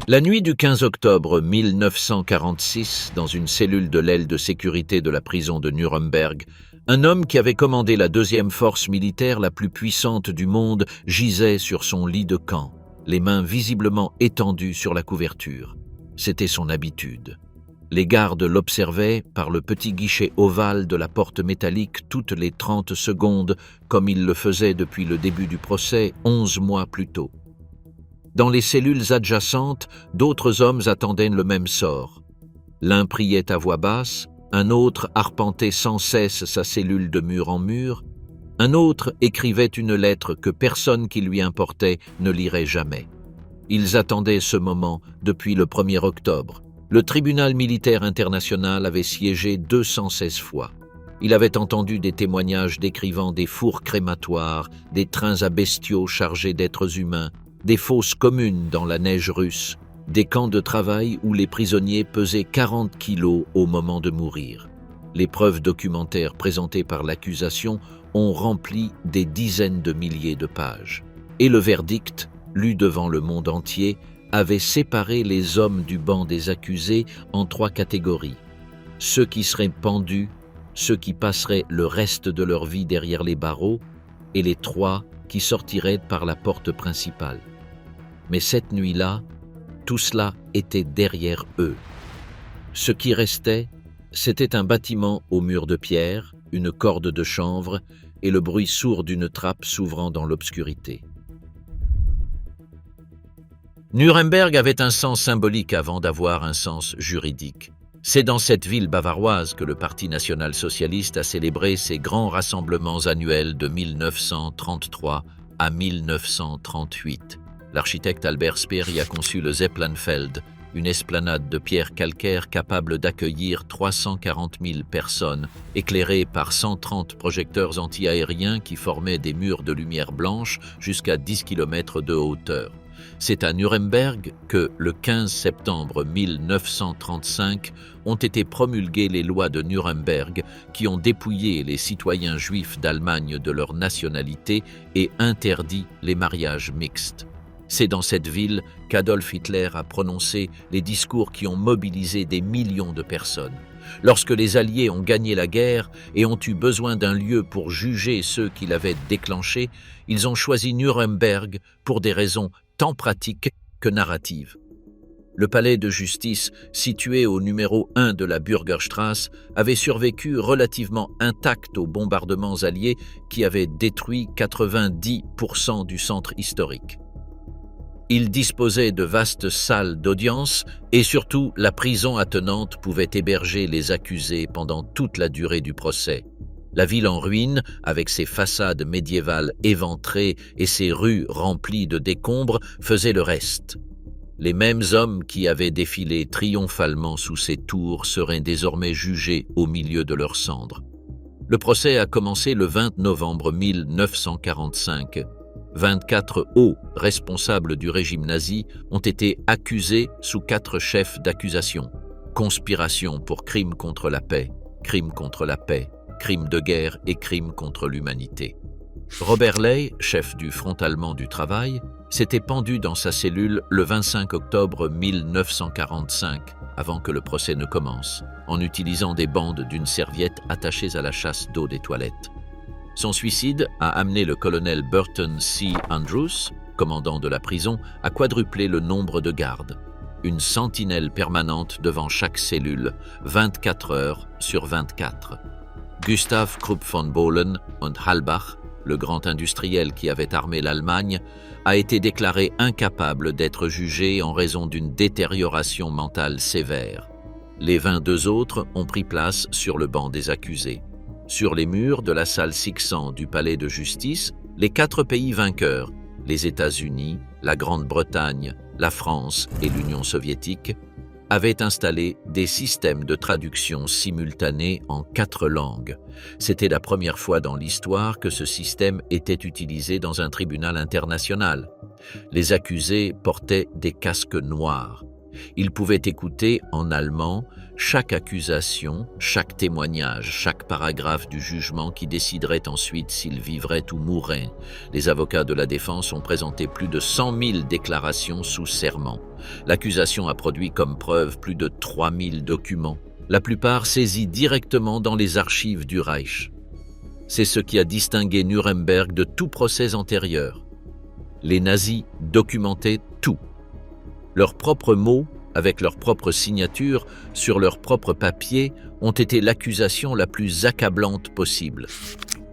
La nuit du 15 octobre 1946, dans une cellule de l'aile de sécurité de la prison de Nuremberg, un homme qui avait commandé la deuxième force militaire la plus puissante du monde gisait sur son lit de camp, les mains visiblement étendues sur la couverture. C'était son habitude. Les gardes l'observaient par le petit guichet ovale de la porte métallique toutes les 30 secondes, comme ils le faisaient depuis le début du procès 11 mois plus tôt. Dans les cellules adjacentes, d'autres hommes attendaient le même sort. L'un priait à voix basse, un autre arpentait sans cesse sa cellule de mur en mur, un autre écrivait une lettre que personne qui lui importait ne lirait jamais. Ils attendaient ce moment depuis le 1er octobre. Le tribunal militaire international avait siégé 216 fois. Il avait entendu des témoignages décrivant des fours crématoires, des trains à bestiaux chargés d'êtres humains, des fosses communes dans la neige russe, des camps de travail où les prisonniers pesaient 40 kilos au moment de mourir. Les preuves documentaires présentées par l'accusation ont rempli des dizaines de milliers de pages. Et le verdict, lu devant le monde entier, avait séparé les hommes du banc des accusés en 3 catégories. Ceux qui seraient pendus, ceux qui passeraient le reste de leur vie derrière les barreaux, et les 3 qui sortiraient par la porte principale. Mais cette nuit-là, tout cela était derrière eux. Ce qui restait, c'était un bâtiment aux murs de pierre, une corde de chanvre et le bruit sourd d'une trappe s'ouvrant dans l'obscurité. Nuremberg avait un sens symbolique avant d'avoir un sens juridique. C'est dans cette ville bavaroise que le Parti national-socialiste a célébré ses grands rassemblements annuels de 1933 à 1938. L'architecte Albert Speer y a conçu le Zeppelin-Feld, une esplanade de pierre calcaire capable d'accueillir 340 000 personnes, éclairée par 130 projecteurs anti-aériens qui formaient des murs de lumière blanche jusqu'à 10 km de hauteur. C'est à Nuremberg que, le 15 septembre 1935, ont été promulguées les lois de Nuremberg qui ont dépouillé les citoyens juifs d'Allemagne de leur nationalité et interdit les mariages mixtes. C'est dans cette ville qu'Adolf Hitler a prononcé les discours qui ont mobilisé des millions de personnes. Lorsque les Alliés ont gagné la guerre et ont eu besoin d'un lieu pour juger ceux qui l'avaient déclenché, ils ont choisi Nuremberg pour des raisons tant pratiques que narratives. Le palais de justice, situé au numéro 1 de la Bürgerstraße, avait survécu relativement intact aux bombardements alliés qui avaient détruit 90% du centre historique. Il disposait de vastes salles d'audience et surtout la prison attenante pouvait héberger les accusés pendant toute la durée du procès. La ville en ruine, avec ses façades médiévales éventrées et ses rues remplies de décombres, faisait le reste. Les mêmes hommes qui avaient défilé triomphalement sous ces tours seraient désormais jugés au milieu de leurs cendres. Le procès a commencé le 20 novembre 1945. 24 hauts responsables du régime nazi ont été accusés sous 4 chefs d'accusation. Conspiration pour crime contre la paix, crime contre la paix, crime de guerre et crime contre l'humanité. Robert Ley, chef du Front allemand du travail, s'était pendu dans sa cellule le 25 octobre 1945, avant que le procès ne commence, en utilisant des bandes d'une serviette attachées à la chasse d'eau des toilettes. Son suicide a amené le colonel Burton C. Andrews, commandant de la prison, à quadrupler le nombre de gardes. Une sentinelle permanente devant chaque cellule, 24 heures sur 24. Gustav Krupp von Bohlen und Halbach, le grand industriel qui avait armé l'Allemagne, a été déclaré incapable d'être jugé en raison d'une détérioration mentale sévère. Les 22 autres ont pris place sur le banc des accusés. Sur les murs de la salle 600 du palais de justice, les 4 pays vainqueurs, les États-Unis, la Grande-Bretagne, la France et l'Union soviétique, avaient installé des systèmes de traduction simultanés en 4 langues. C'était la première fois dans l'histoire que ce système était utilisé dans un tribunal international. Les accusés portaient des casques noirs. Il pouvait écouter en allemand chaque accusation, chaque témoignage, chaque paragraphe du jugement qui déciderait ensuite s'il vivrait ou mourrait. Les avocats de la défense ont présenté plus de 100 000 déclarations sous serment. L'accusation a produit comme preuve plus de 3 000 documents, la plupart saisis directement dans les archives du Reich. C'est ce qui a distingué Nuremberg de tout procès antérieur. Les nazis documentaient tout. Leurs propres mots, avec leur propre signature, sur leur propre papier, ont été l'accusation la plus accablante possible.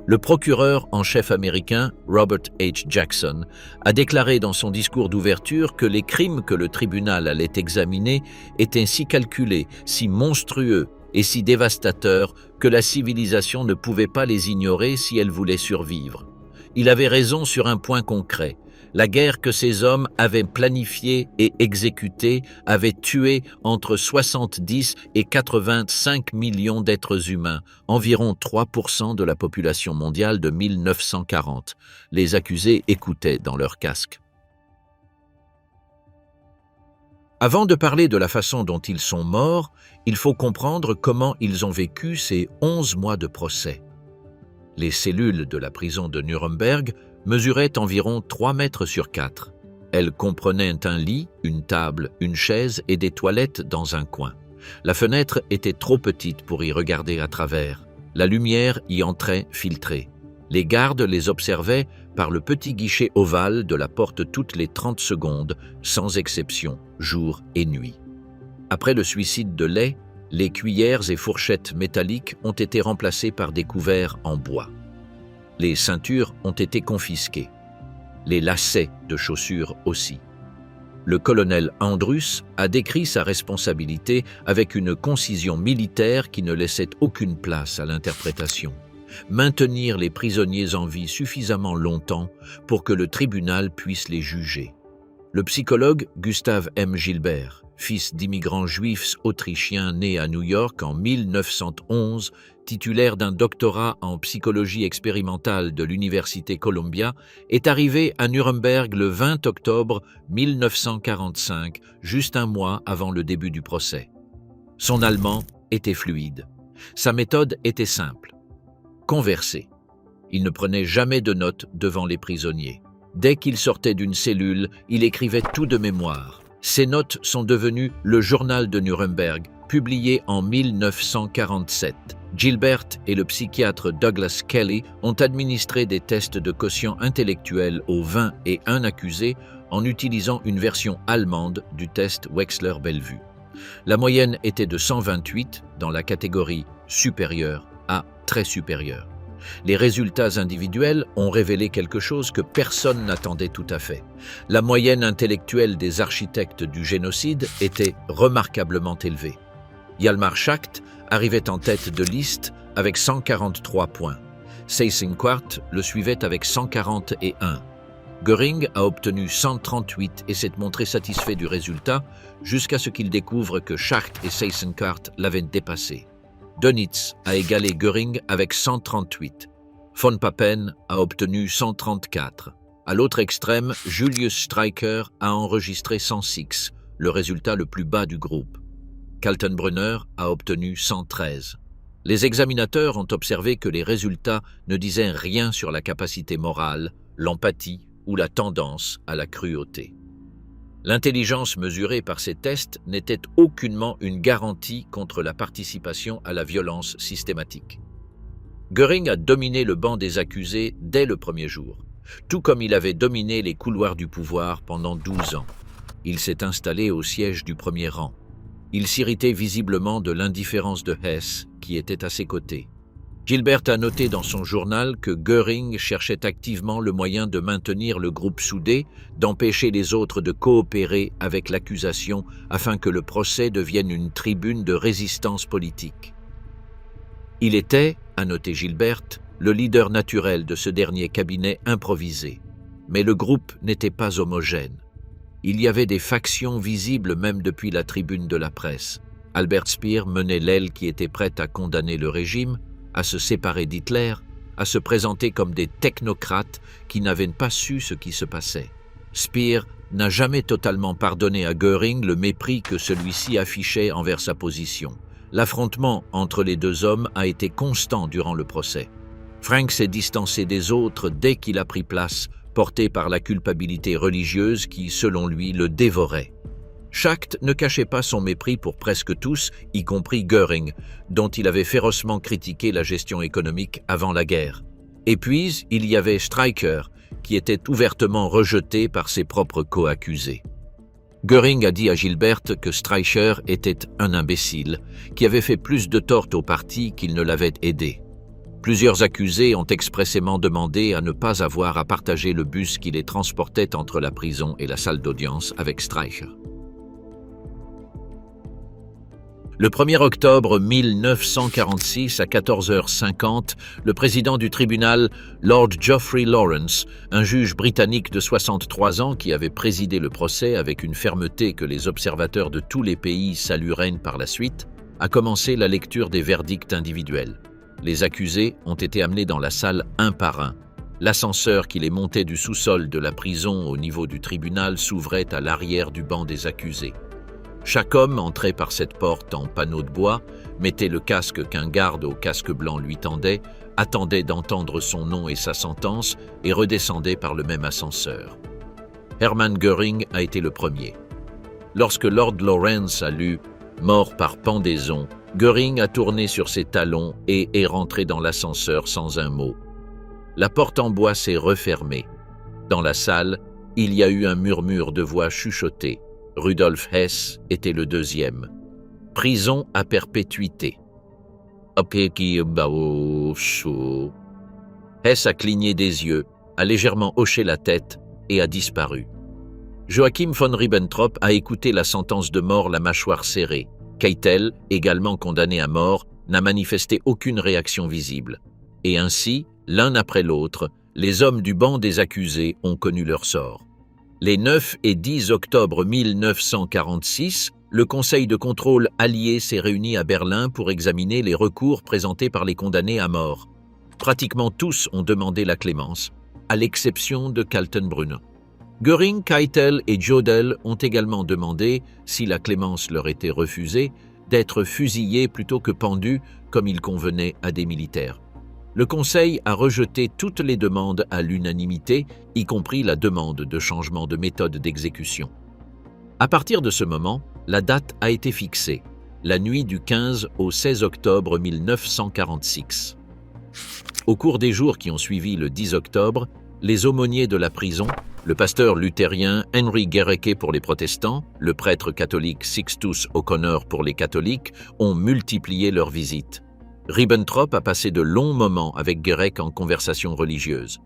Le procureur en chef américain, Robert H. Jackson, a déclaré dans son discours d'ouverture que les crimes que le tribunal allait examiner étaient si calculés, si monstrueux et si dévastateurs que la civilisation ne pouvait pas les ignorer si elle voulait survivre. Il avait raison sur un point concret. La guerre que ces hommes avaient planifiée et exécutée avait tué entre 70 et 85 millions d'êtres humains, environ 3% de la population mondiale de 1940. Les accusés écoutaient dans leur casque. Avant de parler de la façon dont ils sont morts, il faut comprendre comment ils ont vécu ces 11 mois de procès. Les cellules de la prison de Nuremberg mesuraient environ 3 mètres sur 4. Elles comprenaient un lit, une table, une chaise et des toilettes dans un coin. La fenêtre était trop petite pour y regarder à travers. La lumière y entrait filtrée. Les gardes les observaient par le petit guichet ovale de la porte toutes les 30 secondes, sans exception, jour et nuit. Après le suicide de Ley, les cuillères et fourchettes métalliques ont été remplacées par des couverts en bois. Les ceintures ont été confisquées. Les lacets de chaussures aussi. Le colonel Andrus a décrit sa responsabilité avec une concision militaire qui ne laissait aucune place à l'interprétation. Maintenir les prisonniers en vie suffisamment longtemps pour que le tribunal puisse les juger. Le psychologue Gustav M. Gilbert, fils d'immigrants juifs autrichiens nés à New York en 1911, titulaire d'un doctorat en psychologie expérimentale de l'Université Columbia, est arrivé à Nuremberg le 20 octobre 1945, juste un mois avant le début du procès. Son allemand était fluide. Sa méthode était simple. Converser. Il ne prenait jamais de notes devant les prisonniers. Dès qu'il sortait d'une cellule, il écrivait tout de mémoire. Ces notes sont devenues le Journal de Nuremberg, publié en 1947. Gilbert et le psychiatre Douglas Kelly ont administré des tests de quotient intellectuel aux 20 et 1 accusés en utilisant une version allemande du test Wechsler-Bellevue. La moyenne était de 128 dans la catégorie supérieure à très supérieure. Les résultats individuels ont révélé quelque chose que personne n'attendait tout à fait. La moyenne intellectuelle des architectes du génocide était remarquablement élevée. Hjalmar Schacht arrivait en tête de liste avec 143 points. Seyss-Inquart le suivait avec 141. Göring a obtenu 138 et s'est montré satisfait du résultat jusqu'à ce qu'il découvre que Schacht et Seyss-Inquart l'avaient dépassé. Dönitz a égalé Göring avec 138. Von Papen a obtenu 134. À l'autre extrême, Julius Streicher a enregistré 106, le résultat le plus bas du groupe. Kaltenbrunner a obtenu 113. Les examinateurs ont observé que les résultats ne disaient rien sur la capacité morale, l'empathie ou la tendance à la cruauté. L'intelligence mesurée par ces tests n'était aucunement une garantie contre la participation à la violence systématique. Göring a dominé le banc des accusés dès le premier jour, tout comme il avait dominé les couloirs du pouvoir pendant 12 ans. Il s'est installé au siège du premier rang. Il s'irritait visiblement de l'indifférence de Hess, qui était à ses côtés. Gilbert a noté dans son journal que Göring cherchait activement le moyen de maintenir le groupe soudé, d'empêcher les autres de coopérer avec l'accusation afin que le procès devienne une tribune de résistance politique. Il était, a noté Gilbert, le leader naturel de ce dernier cabinet improvisé. Mais le groupe n'était pas homogène. Il y avait des factions visibles même depuis la tribune de la presse. Albert Speer menait l'aile qui était prête à condamner le régime, à se séparer d'Hitler, à se présenter comme des technocrates qui n'avaient pas su ce qui se passait. Speer n'a jamais totalement pardonné à Göring le mépris que celui-ci affichait envers sa position. L'affrontement entre les deux hommes a été constant durant le procès. Frank s'est distancé des autres dès qu'il a pris place, porté par la culpabilité religieuse qui, selon lui, le dévorait. Schacht ne cachait pas son mépris pour presque tous, y compris Göring, dont il avait férocement critiqué la gestion économique avant la guerre. Et puis, il y avait Streicher, qui était ouvertement rejeté par ses propres co-accusés. Göring a dit à Gilbert que Streicher était un imbécile, qui avait fait plus de tort au parti qu'il ne l'avait aidé. Plusieurs accusés ont expressément demandé à ne pas avoir à partager le bus qui les transportait entre la prison et la salle d'audience avec Streicher. Le 1er octobre 1946 à 14h50, le président du tribunal, Lord Geoffrey Lawrence, un juge britannique de 63 ans qui avait présidé le procès avec une fermeté que les observateurs de tous les pays salueraient par la suite, a commencé la lecture des verdicts individuels. Les accusés ont été amenés dans la salle un par un. L'ascenseur qui les montait du sous-sol de la prison au niveau du tribunal s'ouvrait à l'arrière du banc des accusés. Chaque homme entrait par cette porte en panneau de bois, mettait le casque qu'un garde au casque blanc lui tendait, attendait d'entendre son nom et sa sentence et redescendait par le même ascenseur. Hermann Göring a été le premier. Lorsque Lord Lawrence a lu « Mort par pendaison », Göring a tourné sur ses talons et est rentré dans l'ascenseur sans un mot. La porte en bois s'est refermée. Dans la salle, il y a eu un murmure de voix chuchotées. Rudolf Hess était le deuxième. Prison à perpétuité. Hess a cligné des yeux, a légèrement hoché la tête et a disparu. Joachim von Ribbentrop a écouté la sentence de mort la mâchoire serrée. Keitel, également condamné à mort, n'a manifesté aucune réaction visible. Et ainsi, l'un après l'autre, les hommes du banc des accusés ont connu leur sort. Les 9 et 10 octobre 1946, le Conseil de contrôle allié s'est réuni à Berlin pour examiner les recours présentés par les condamnés à mort. Pratiquement tous ont demandé la clémence, à l'exception de Kaltenbrunner. Göring, Keitel et Jodl ont également demandé, si la clémence leur était refusée, d'être fusillés plutôt que pendus comme il convenait à des militaires. Le Conseil a rejeté toutes les demandes à l'unanimité, y compris la demande de changement de méthode d'exécution. À partir de ce moment, la date a été fixée, la nuit du 15 au 16 octobre 1946. Au cours des jours qui ont suivi le 10 octobre, les aumôniers de la prison, le pasteur luthérien Henry Gereke pour les protestants, le prêtre catholique Sixtus O'Connor pour les catholiques, ont multiplié leurs visites. Ribbentrop a passé de longs moments avec Gereke en conversation religieuse.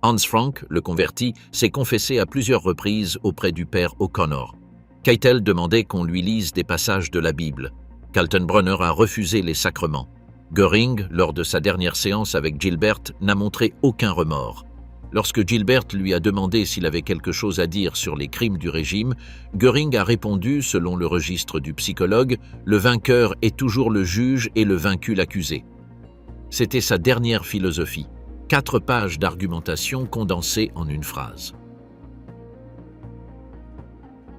Hans Frank, le converti, s'est confessé à plusieurs reprises auprès du père O'Connor. Keitel demandait qu'on lui lise des passages de la Bible. Kaltenbrunner a refusé les sacrements. Göring, lors de sa dernière séance avec Gilbert, n'a montré aucun remords. Lorsque Gilbert lui a demandé s'il avait quelque chose à dire sur les crimes du régime, Göring a répondu, selon le registre du psychologue, « Le vainqueur est toujours le juge et le vaincu l'accusé ». C'était sa dernière philosophie. 4 pages d'argumentation condensées en une phrase.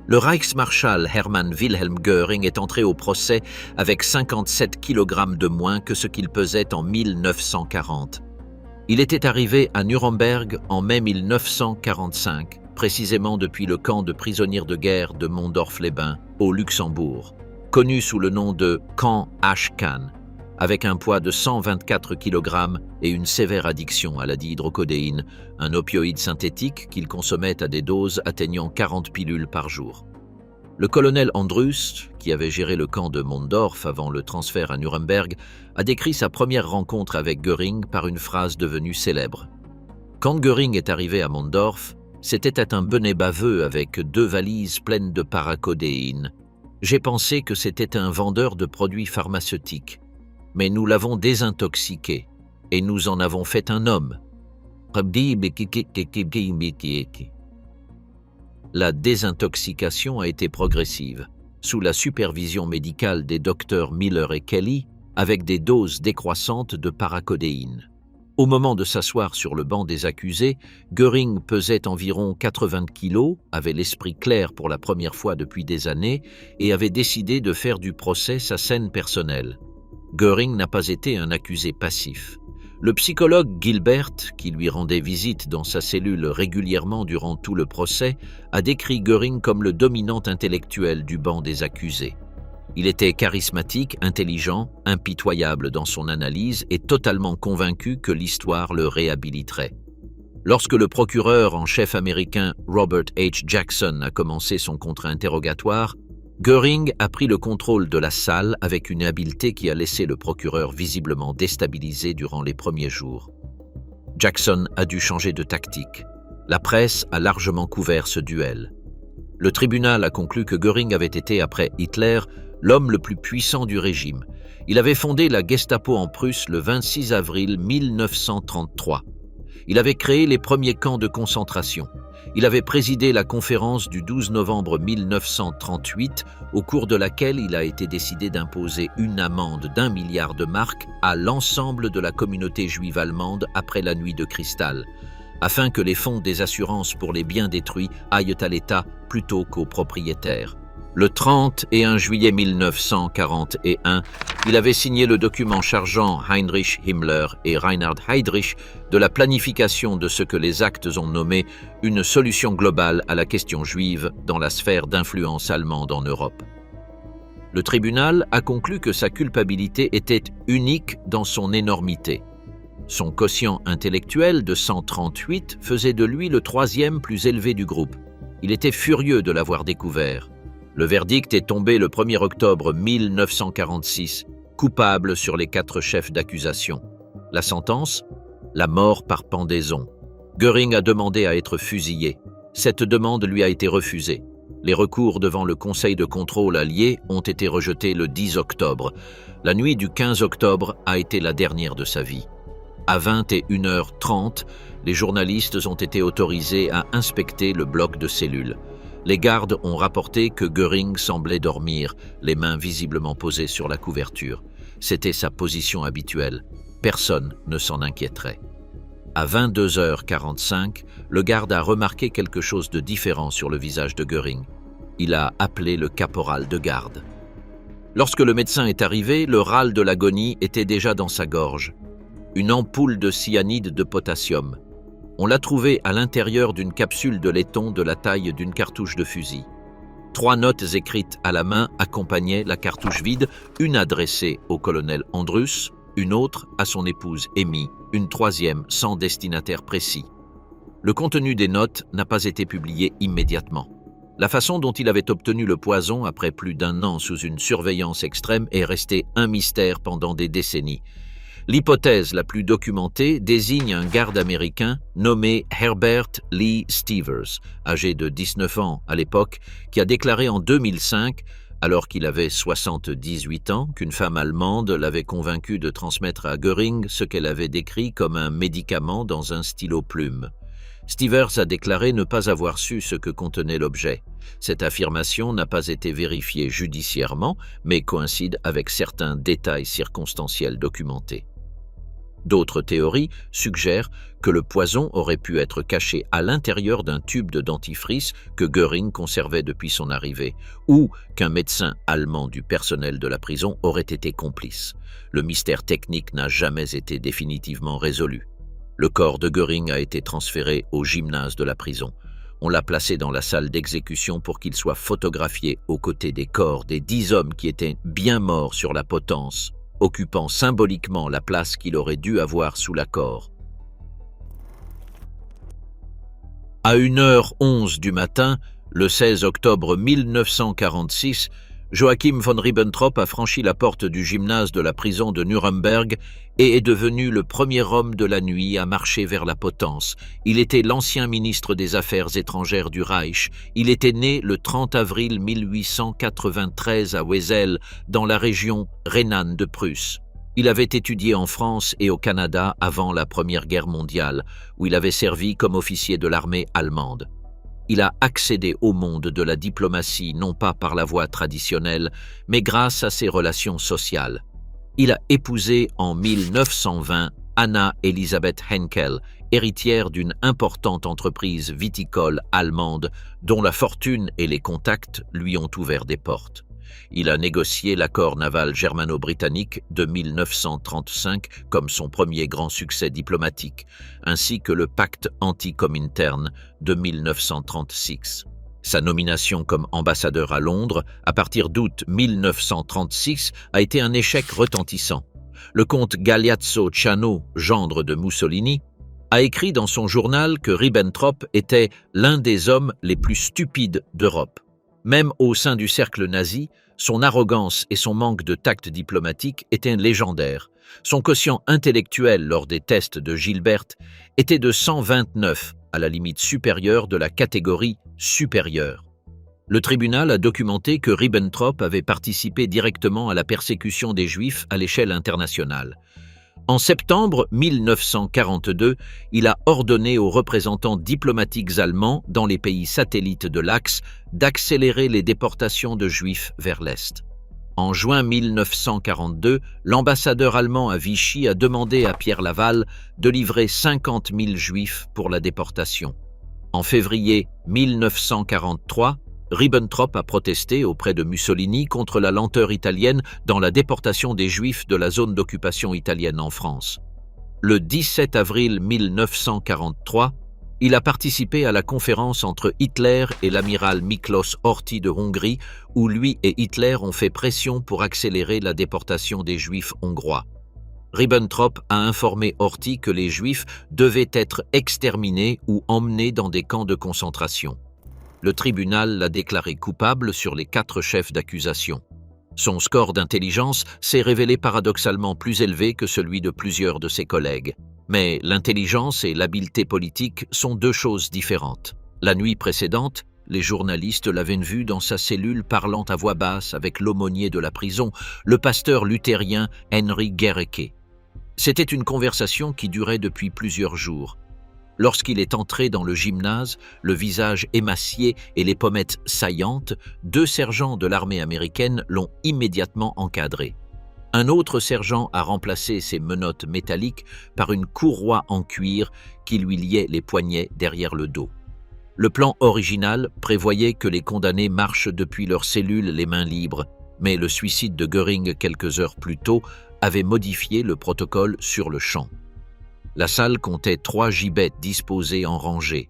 Le Reichsmarschall Hermann Wilhelm Göring est entré au procès avec 57 kg de moins que ce qu'il pesait en 1940. Il était arrivé à Nuremberg en mai 1945, précisément depuis le camp de prisonniers de guerre de Mondorf-les-Bains, au Luxembourg, connu sous le nom de camp Ashcan, avec un poids de 124 kg et une sévère addiction à la dihydrocodéine, un opioïde synthétique qu'il consommait à des doses atteignant 40 pilules par jour. Le colonel Andrus, qui avait géré le camp de Mondorf avant le transfert à Nuremberg, a décrit sa première rencontre avec Göring par une phrase devenue célèbre. Quand Göring est arrivé à Mondorf, c'était un bonnet baveux avec 2 valises pleines de paracodéine. J'ai pensé que c'était un vendeur de produits pharmaceutiques, mais nous l'avons désintoxiqué et nous en avons fait un homme. La désintoxication a été progressive, sous la supervision médicale des docteurs Miller et Kelly, avec des doses décroissantes de paracodéine. Au moment de s'asseoir sur le banc des accusés, Göring pesait environ 80 kilos, avait l'esprit clair pour la première fois depuis des années et avait décidé de faire du procès sa scène personnelle. Göring n'a pas été un accusé passif. Le psychologue Gilbert, qui lui rendait visite dans sa cellule régulièrement durant tout le procès, a décrit Göring comme le dominant intellectuel du banc des accusés. Il était charismatique, intelligent, impitoyable dans son analyse et totalement convaincu que l'histoire le réhabiliterait. Lorsque le procureur en chef américain Robert H. Jackson a commencé son contre-interrogatoire, Göring a pris le contrôle de la salle avec une habileté qui a laissé le procureur visiblement déstabilisé durant les premiers jours. Jackson a dû changer de tactique. La presse a largement couvert ce duel. Le tribunal a conclu que Göring avait été, après Hitler, l'homme le plus puissant du régime. Il avait fondé la Gestapo en Prusse le 26 avril 1933. Il avait créé les premiers camps de concentration. Il avait présidé la conférence du 12 novembre 1938, au cours de laquelle il a été décidé d'imposer une amende d'1 milliard de marks à l'ensemble de la communauté juive allemande après la nuit de cristal, afin que les fonds des assurances pour les biens détruits aillent à l'État plutôt qu'aux propriétaires. Le 31 juillet 1941, il avait signé le document chargeant Heinrich Himmler et Reinhard Heydrich de la planification de ce que les actes ont nommé une solution globale à la question juive dans la sphère d'influence allemande en Europe. Le tribunal a conclu que sa culpabilité était unique dans son énormité. Son quotient intellectuel de 138 faisait de lui le troisième plus élevé du groupe. Il était furieux de l'avoir découvert. Le verdict est tombé le 1er octobre 1946, coupable sur les 4 chefs d'accusation. La sentence ? La mort par pendaison. Göring a demandé à être fusillé. Cette demande lui a été refusée. Les recours devant le Conseil de contrôle allié ont été rejetés le 10 octobre. La nuit du 15 octobre a été la dernière de sa vie. À 21h30, les journalistes ont été autorisés à inspecter le bloc de cellules. Les gardes ont rapporté que Göring semblait dormir, les mains visiblement posées sur la couverture. C'était sa position habituelle. Personne ne s'en inquiéterait. À 22h45, le garde a remarqué quelque chose de différent sur le visage de Göring. Il a appelé le caporal de garde. Lorsque le médecin est arrivé, le râle de l'agonie était déjà dans sa gorge. Une ampoule de cyanide de potassium. On l'a trouvé à l'intérieur d'une capsule de laiton de la taille d'une cartouche de fusil. 3 notes écrites à la main accompagnaient la cartouche vide, une adressée au colonel Andrus, une autre à son épouse Amy, une 3e sans destinataire précis. Le contenu des notes n'a pas été publié immédiatement. La façon dont il avait obtenu le poison après plus d'1 an sous une surveillance extrême est restée un mystère pendant des décennies. L'hypothèse la plus documentée désigne un garde américain nommé Herbert Lee Stevers, âgé de 19 ans à l'époque, qui a déclaré en 2005, alors qu'il avait 78 ans, qu'une femme allemande l'avait convaincu de transmettre à Göring ce qu'elle avait décrit comme un médicament dans un stylo-plume. Stevers a déclaré ne pas avoir su ce que contenait l'objet. Cette affirmation n'a pas été vérifiée judiciairement, mais coïncide avec certains détails circonstanciels documentés. D'autres théories suggèrent que le poison aurait pu être caché à l'intérieur d'un tube de dentifrice que Göring conservait depuis son arrivée, ou qu'un médecin allemand du personnel de la prison aurait été complice. Le mystère technique n'a jamais été définitivement résolu. Le corps de Göring a été transféré au gymnase de la prison. On l'a placé dans la salle d'exécution pour qu'il soit photographié aux côtés des corps des 10 hommes qui étaient bien morts sur la potence, occupant symboliquement la place qu'il aurait dû avoir sous l'accord. À 1h11 du matin, le 16 octobre 1946, Joachim von Ribbentrop a franchi la porte du gymnase de la prison de Nuremberg et est devenu le premier homme de la nuit à marcher vers la potence. Il était l'ancien ministre des Affaires étrangères du Reich. Il était né le 30 avril 1893 à Wesel, dans la région rhénane de Prusse. Il avait étudié en France et au Canada avant la Première Guerre mondiale, où il avait servi comme officier de l'armée allemande. Il a accédé au monde de la diplomatie non pas par la voie traditionnelle, mais grâce à ses relations sociales. Il a épousé en 1920 Anna Elisabeth Henkel, héritière d'une importante entreprise viticole allemande dont la fortune et les contacts lui ont ouvert des portes. Il a négocié l'accord naval germano-britannique de 1935 comme son premier grand succès diplomatique, ainsi que le pacte anti-Comintern de 1936. Sa nomination comme ambassadeur à Londres, à partir d'août 1936, a été un échec retentissant. Le comte Galeazzo Ciano, gendre de Mussolini, a écrit dans son journal que Ribbentrop était l'un des hommes les plus stupides d'Europe. Même au sein du cercle nazi, son arrogance et son manque de tact diplomatique étaient légendaires. Son quotient intellectuel lors des tests de Gilbert était de 129, à la limite supérieure de la catégorie supérieure. Le tribunal a documenté que Ribbentrop avait participé directement à la persécution des Juifs à l'échelle internationale. En septembre 1942, il a ordonné aux représentants diplomatiques allemands dans les pays satellites de l'Axe d'accélérer les déportations de Juifs vers l'Est. En juin 1942, l'ambassadeur allemand à Vichy a demandé à Pierre Laval de livrer 50 000 Juifs pour la déportation. En février 1943, Ribbentrop a protesté auprès de Mussolini contre la lenteur italienne dans la déportation des Juifs de la zone d'occupation italienne en France. Le 17 avril 1943, il a participé à la conférence entre Hitler et l'amiral Miklos Horthy de Hongrie, où lui et Hitler ont fait pression pour accélérer la déportation des Juifs hongrois. Ribbentrop a informé Horthy que les Juifs devaient être exterminés ou emmenés dans des camps de concentration. Le tribunal l'a déclaré coupable sur les 4 chefs d'accusation. Son score d'intelligence s'est révélé paradoxalement plus élevé que celui de plusieurs de ses collègues. Mais l'intelligence et l'habileté politique sont 2 choses différentes. La nuit précédente, les journalistes l'avaient vu dans sa cellule parlant à voix basse avec l'aumônier de la prison, le pasteur luthérien Henry Gericke. C'était une conversation qui durait depuis plusieurs jours. Lorsqu'il est entré dans le gymnase, le visage émacié et les pommettes saillantes, 2 sergents de l'armée américaine l'ont immédiatement encadré. Un autre sergent a remplacé ses menottes métalliques par une courroie en cuir qui lui liait les poignets derrière le dos. Le plan original prévoyait que les condamnés marchent depuis leur cellule les mains libres, mais le suicide de Göring quelques heures plus tôt avait modifié le protocole sur le champ. La salle comptait 3 gibets disposés en rangée.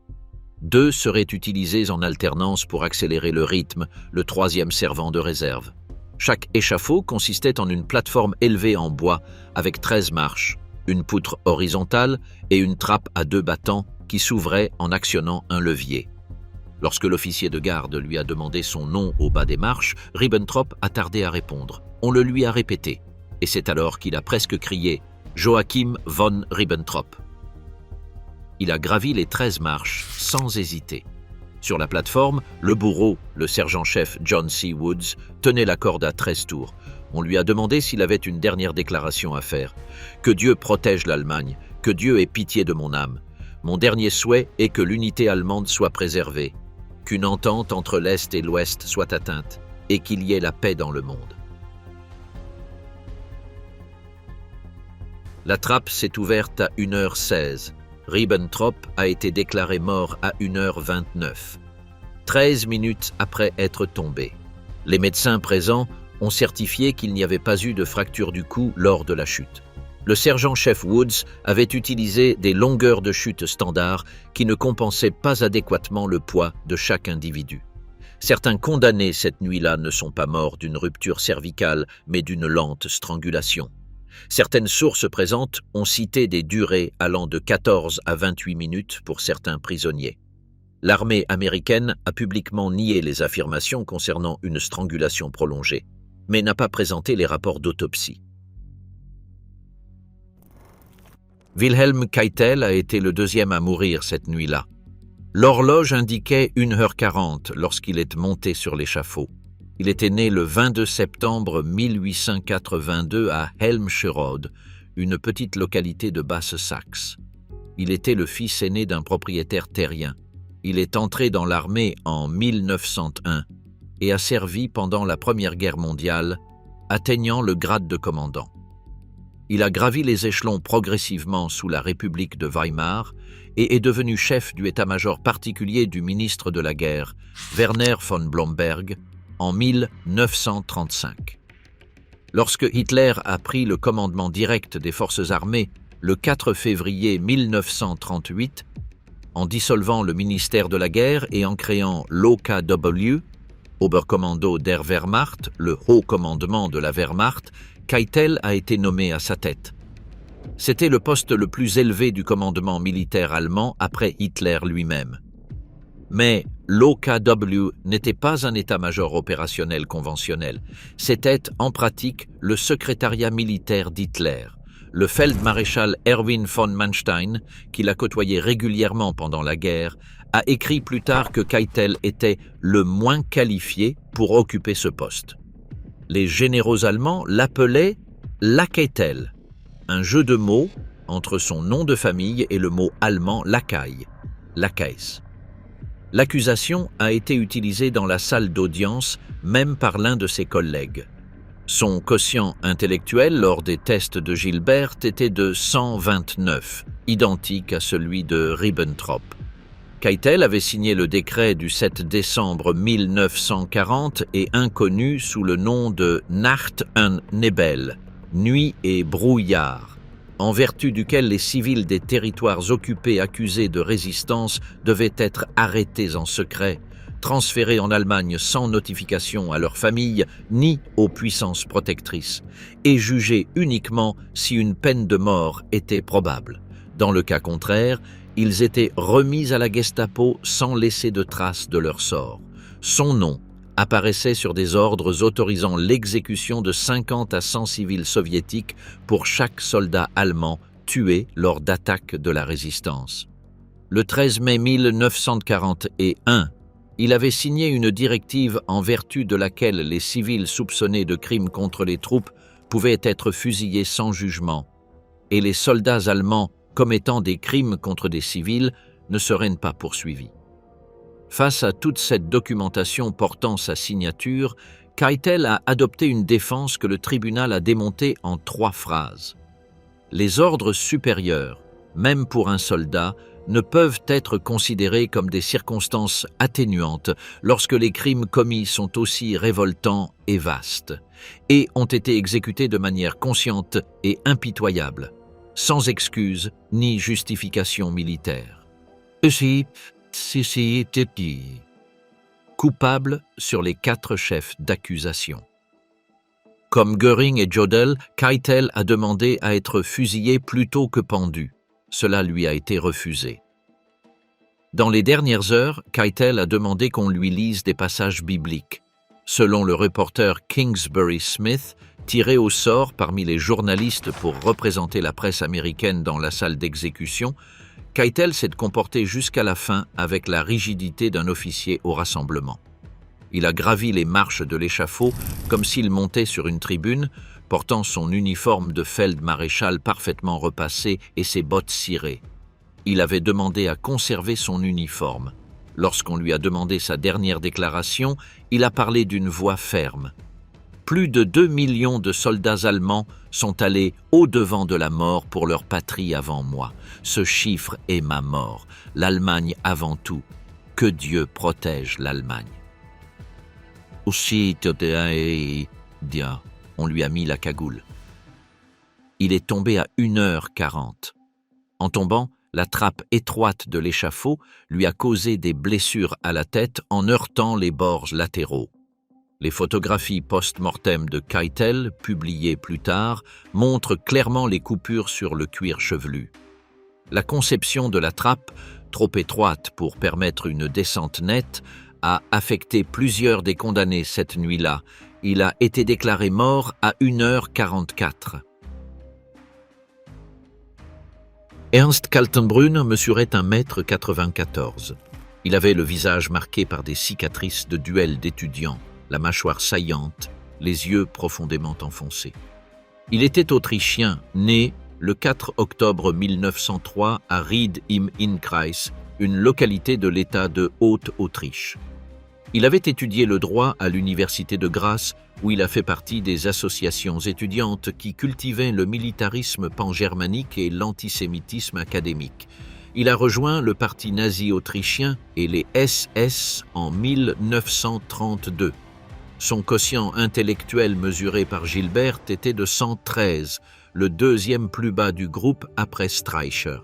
2 seraient utilisés en alternance pour accélérer le rythme, le 3e servant de réserve. Chaque échafaud consistait en une plateforme élevée en bois avec 13 marches, une poutre horizontale et une trappe à 2 battants qui s'ouvrait en actionnant un levier. Lorsque l'officier de garde lui a demandé son nom au bas des marches, Ribbentrop a tardé à répondre. On le lui a répété, et c'est alors qu'il a presque crié « Joachim von Ribbentrop ». Il a gravi les 13 marches sans hésiter. Sur la plateforme, le bourreau, le sergent-chef John C. Woods, tenait la corde à 13 tours. On lui a demandé s'il avait une dernière déclaration à faire. « Que Dieu protège l'Allemagne, que Dieu ait pitié de mon âme. Mon dernier souhait est que l'unité allemande soit préservée, qu'une entente entre l'Est et l'Ouest soit atteinte, et qu'il y ait la paix dans le monde. » La trappe s'est ouverte à 1h16. Ribbentrop a été déclaré mort à 1h29, 13 minutes après être tombé. Les médecins présents ont certifié qu'il n'y avait pas eu de fracture du cou lors de la chute. Le sergent-chef Woods avait utilisé des longueurs de chute standards qui ne compensaient pas adéquatement le poids de chaque individu. Certains condamnés cette nuit-là ne sont pas morts d'une rupture cervicale, mais d'une lente strangulation. Certaines sources présentes ont cité des durées allant de 14 à 28 minutes pour certains prisonniers. L'armée américaine a publiquement nié les affirmations concernant une strangulation prolongée, mais n'a pas présenté les rapports d'autopsie. Wilhelm Keitel a été le 2e à mourir cette nuit-là. L'horloge indiquait 1h40 lorsqu'il est monté sur l'échafaud. Il était né le 22 septembre 1882 à Helmscherode, une petite localité de Basse-Saxe. Il était le fils aîné d'un propriétaire terrien. Il est entré dans l'armée en 1901 et a servi pendant la Première Guerre mondiale, atteignant le grade de commandant. Il a gravi les échelons progressivement sous la République de Weimar et est devenu chef du état-major particulier du ministre de la Guerre, Werner von Blomberg, en 1935. Lorsque Hitler a pris le commandement direct des forces armées le 4 février 1938, en dissolvant le ministère de la Guerre et en créant l'OKW, Oberkommando der Wehrmacht, le haut commandement de la Wehrmacht, Keitel a été nommé à sa tête. C'était le poste le plus élevé du commandement militaire allemand après Hitler lui-même. Mais l'OKW n'était pas un état-major opérationnel conventionnel. C'était en pratique le secrétariat militaire d'Hitler. Le Feldmaréchal Erwin von Manstein, qui l'a côtoyé régulièrement pendant la guerre, a écrit plus tard que Keitel était le moins qualifié pour occuper ce poste. Les généraux allemands l'appelaient Lackeitel, un jeu de mots entre son nom de famille et le mot allemand Lakai, Lakeis. L'accusation a été utilisée dans la salle d'audience, même par l'un de ses collègues. Son quotient intellectuel lors des tests de Gilbert était de 129, identique à celui de Ribbentrop. Keitel avait signé le décret du 7 décembre 1940 et inconnu sous le nom de Nacht und Nebel, nuit et brouillard, en vertu duquel les civils des territoires occupés accusés de résistance devaient être arrêtés en secret, transférés en Allemagne sans notification à leurs familles ni aux puissances protectrices, et jugés uniquement si une peine de mort était probable. Dans le cas contraire, ils étaient remis à la Gestapo sans laisser de traces de leur sort. Son nom apparaissait sur des ordres autorisant l'exécution de 50 à 100 civils soviétiques pour chaque soldat allemand tué lors d'attaques de la résistance. Le 13 mai 1941, il avait signé une directive en vertu de laquelle les civils soupçonnés de crimes contre les troupes pouvaient être fusillés sans jugement, et les soldats allemands commettant des crimes contre des civils ne seraient pas poursuivis. Face à toute cette documentation portant sa signature, Keitel a adopté une défense que le tribunal a démontée en 3 phrases. Les ordres supérieurs, même pour un soldat, ne peuvent être considérés comme des circonstances atténuantes lorsque les crimes commis sont aussi révoltants et vastes, et ont été exécutés de manière consciente et impitoyable, sans excuse ni justification militaire. Coupable sur les 4 chefs d'accusation. Comme Göring et Jodl, Keitel a demandé à être fusillé plutôt que pendu. Cela lui a été refusé. Dans les dernières heures, Keitel a demandé qu'on lui lise des passages bibliques. Selon le reporter Kingsbury Smith, tiré au sort parmi les journalistes pour représenter la presse américaine dans la salle d'exécution, Keitel s'est comporté jusqu'à la fin avec la rigidité d'un officier au rassemblement. Il a gravi les marches de l'échafaud comme s'il montait sur une tribune, portant son uniforme de feldmaréchal parfaitement repassé et ses bottes cirées. Il avait demandé à conserver son uniforme. Lorsqu'on lui a demandé sa dernière déclaration, il a parlé d'une voix ferme. Plus de 2 millions de soldats allemands sont allés au-devant de la mort pour leur patrie avant moi. Ce chiffre est ma mort. L'Allemagne avant tout. Que Dieu protège l'Allemagne. On lui a mis la cagoule. Il est tombé à 1h40. En tombant, la trappe étroite de l'échafaud lui a causé des blessures à la tête en heurtant les bords latéraux. Les photographies post-mortem de Keitel, publiées plus tard, montrent clairement les coupures sur le cuir chevelu. La conception de la trappe, trop étroite pour permettre une descente nette, a affecté plusieurs des condamnés cette nuit-là. Il a été déclaré mort à 1h44. Ernst Kaltenbrunner mesurait 1m94. Il avait le visage marqué par des cicatrices de duels d'étudiants, la mâchoire saillante, les yeux profondément enfoncés. Il était autrichien, né le 4 octobre 1903 à Ried im Innkreis, une localité de l'État de Haute-Autriche. Il avait étudié le droit à l'université de Graz, où il a fait partie des associations étudiantes qui cultivaient le militarisme pangermanique et l'antisémitisme académique. Il a rejoint le parti nazi autrichien et les SS en 1932. Son quotient intellectuel mesuré par Gilbert était de 113, le deuxième plus bas du groupe après Streicher.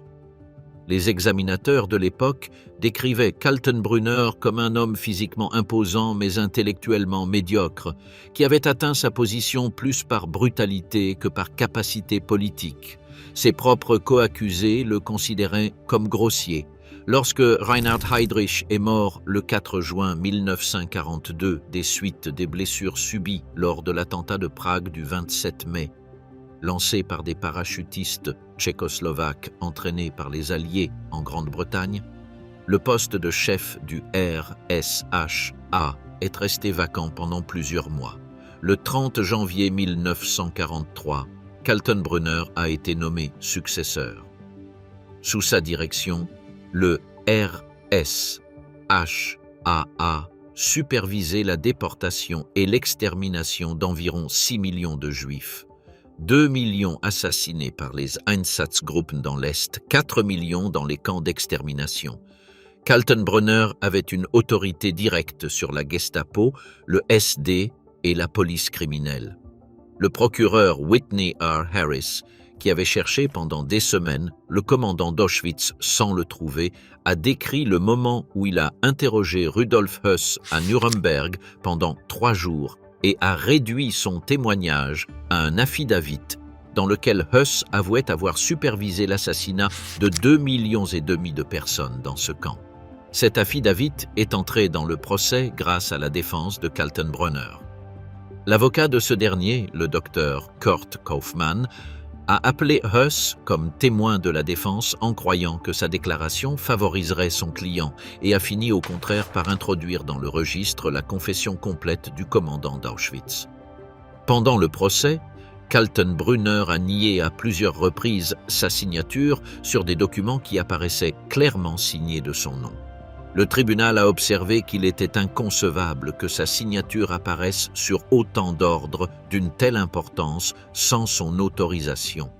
Les examinateurs de l'époque décrivaient Kaltenbrunner comme un homme physiquement imposant mais intellectuellement médiocre, qui avait atteint sa position plus par brutalité que par capacité politique. Ses propres coaccusés le considéraient comme grossier. Lorsque Reinhard Heydrich est mort le 4 juin 1942 des suites des blessures subies lors de l'attentat de Prague du 27 mai, lancé par des parachutistes tchécoslovaques entraînés par les Alliés en Grande-Bretagne, le poste de chef du RSHA est resté vacant pendant plusieurs mois. Le 30 janvier 1943, Kaltenbrunner a été nommé successeur. Sous sa direction, le RSHAA supervisait la déportation et l'extermination d'environ 6 millions de Juifs. 2 millions assassinés par les Einsatzgruppen dans l'Est, 4 millions dans les camps d'extermination. Kaltenbrunner avait une autorité directe sur la Gestapo, le SD et la police criminelle. Le procureur Whitney R. Harris, qui avait cherché pendant des semaines le commandant d'Auschwitz sans le trouver, a décrit le moment où il a interrogé Rudolf Höss à Nuremberg pendant 3 jours et a réduit son témoignage à un affidavit dans lequel Höss avouait avoir supervisé l'assassinat de 2,5 millions de personnes dans ce camp. Cet affidavit est entré dans le procès grâce à la défense de Kaltenbrunner. L'avocat de ce dernier, le docteur Kurt Kaufmann, a appelé Höss comme témoin de la défense en croyant que sa déclaration favoriserait son client et a fini au contraire par introduire dans le registre la confession complète du commandant d'Auschwitz. Pendant le procès, Kaltenbrunner a nié à plusieurs reprises sa signature sur des documents qui apparaissaient clairement signés de son nom. Le tribunal a observé qu'il était inconcevable que sa signature apparaisse sur autant d'ordres d'une telle importance sans son autorisation.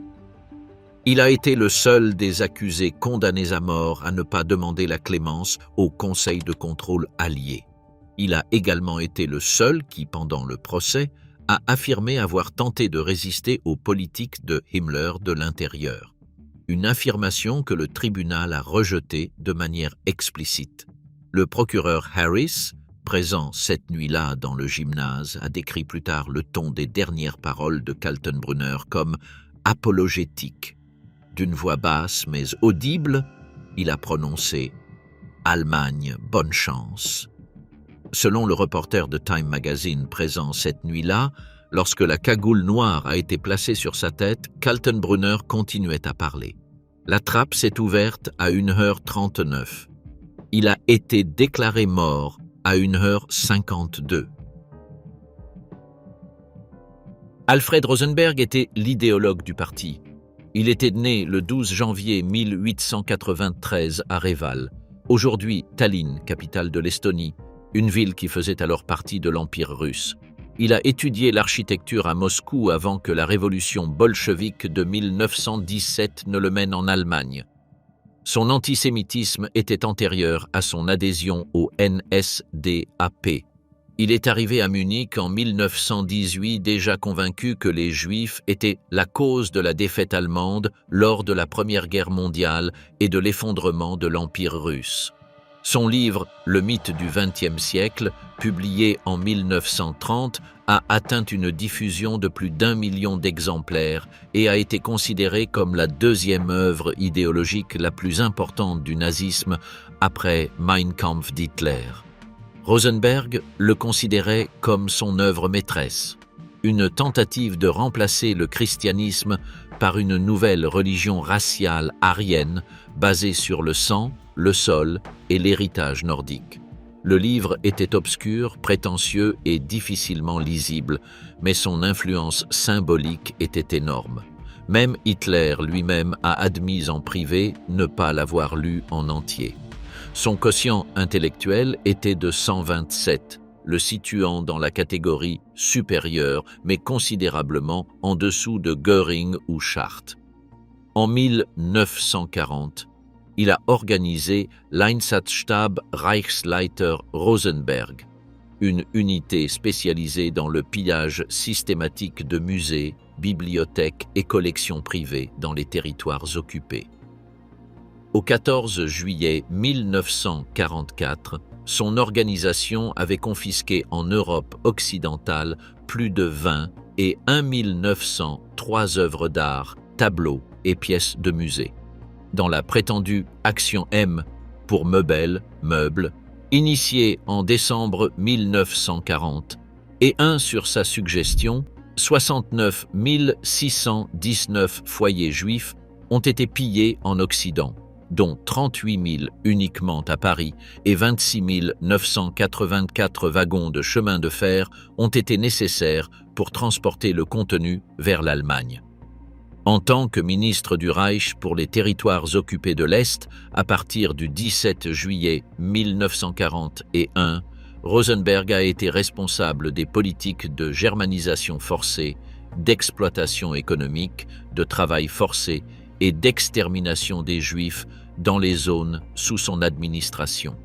Il a été le seul des accusés condamnés à mort à ne pas demander la clémence au Conseil de contrôle allié. Il a également été le seul qui, pendant le procès, a affirmé avoir tenté de résister aux politiques de Himmler de l'intérieur. Une affirmation que le tribunal a rejetée de manière explicite. Le procureur Harris, présent cette nuit-là dans le gymnase, a décrit plus tard le ton des dernières paroles de Kaltenbrunner comme apologétique. D'une voix basse mais audible, il a prononcé « Allemagne, bonne chance ». Selon le reporter de Time Magazine présent cette nuit-là, lorsque la cagoule noire a été placée sur sa tête, Kaltenbrunner continuait à parler. La trappe s'est ouverte à 1h39. Il a été déclaré mort à 1h52. Alfred Rosenberg était l'idéologue du parti. Il était né le 12 janvier 1893 à Reval, aujourd'hui Tallinn, capitale de l'Estonie, une ville qui faisait alors partie de l'Empire russe. Il a étudié l'architecture à Moscou avant que la révolution bolchevique de 1917 ne le mène en Allemagne. Son antisémitisme était antérieur à son adhésion au NSDAP. Il est arrivé à Munich en 1918 déjà convaincu que les Juifs étaient la cause de la défaite allemande lors de la Première Guerre mondiale et de l'effondrement de l'Empire russe. Son livre « Le mythe du XXe siècle », publié en 1930, a atteint une diffusion de plus d'1 million d'exemplaires et a été considéré comme la deuxième œuvre idéologique la plus importante du nazisme après Mein Kampf d'Hitler. Rosenberg le considérait comme son œuvre maîtresse, une tentative de remplacer le christianisme par une nouvelle religion raciale aryenne basée sur le sang, le sol et l'héritage nordique. Le livre était obscur, prétentieux et difficilement lisible, mais son influence symbolique était énorme. Même Hitler lui-même a admis en privé ne pas l'avoir lu en entier. Son quotient intellectuel était de 127, le situant dans la catégorie supérieure, mais considérablement en dessous de Göring ou Chartres. En 1940, il a organisé l'Einsatzstab Reichsleiter Rosenberg, une unité spécialisée dans le pillage systématique de musées, bibliothèques et collections privées dans les territoires occupés. Au 14 juillet 1944, son organisation avait confisqué en Europe occidentale plus de 20 et 1903 œuvres d'art, tableaux et pièces de musée. Dans la prétendue Action M pour Meubel, meubles, initiée en décembre 1940, et sur sa suggestion, 69 619 foyers juifs ont été pillés en Occident, dont 38 000 uniquement à Paris et 26 984 wagons de chemin de fer ont été nécessaires pour transporter le contenu vers l'Allemagne. En tant que ministre du Reich pour les territoires occupés de l'Est, à partir du 17 juillet 1941, Rosenberg a été responsable des politiques de germanisation forcée, d'exploitation économique, de travail forcé et d'extermination des Juifs dans les zones sous son administration.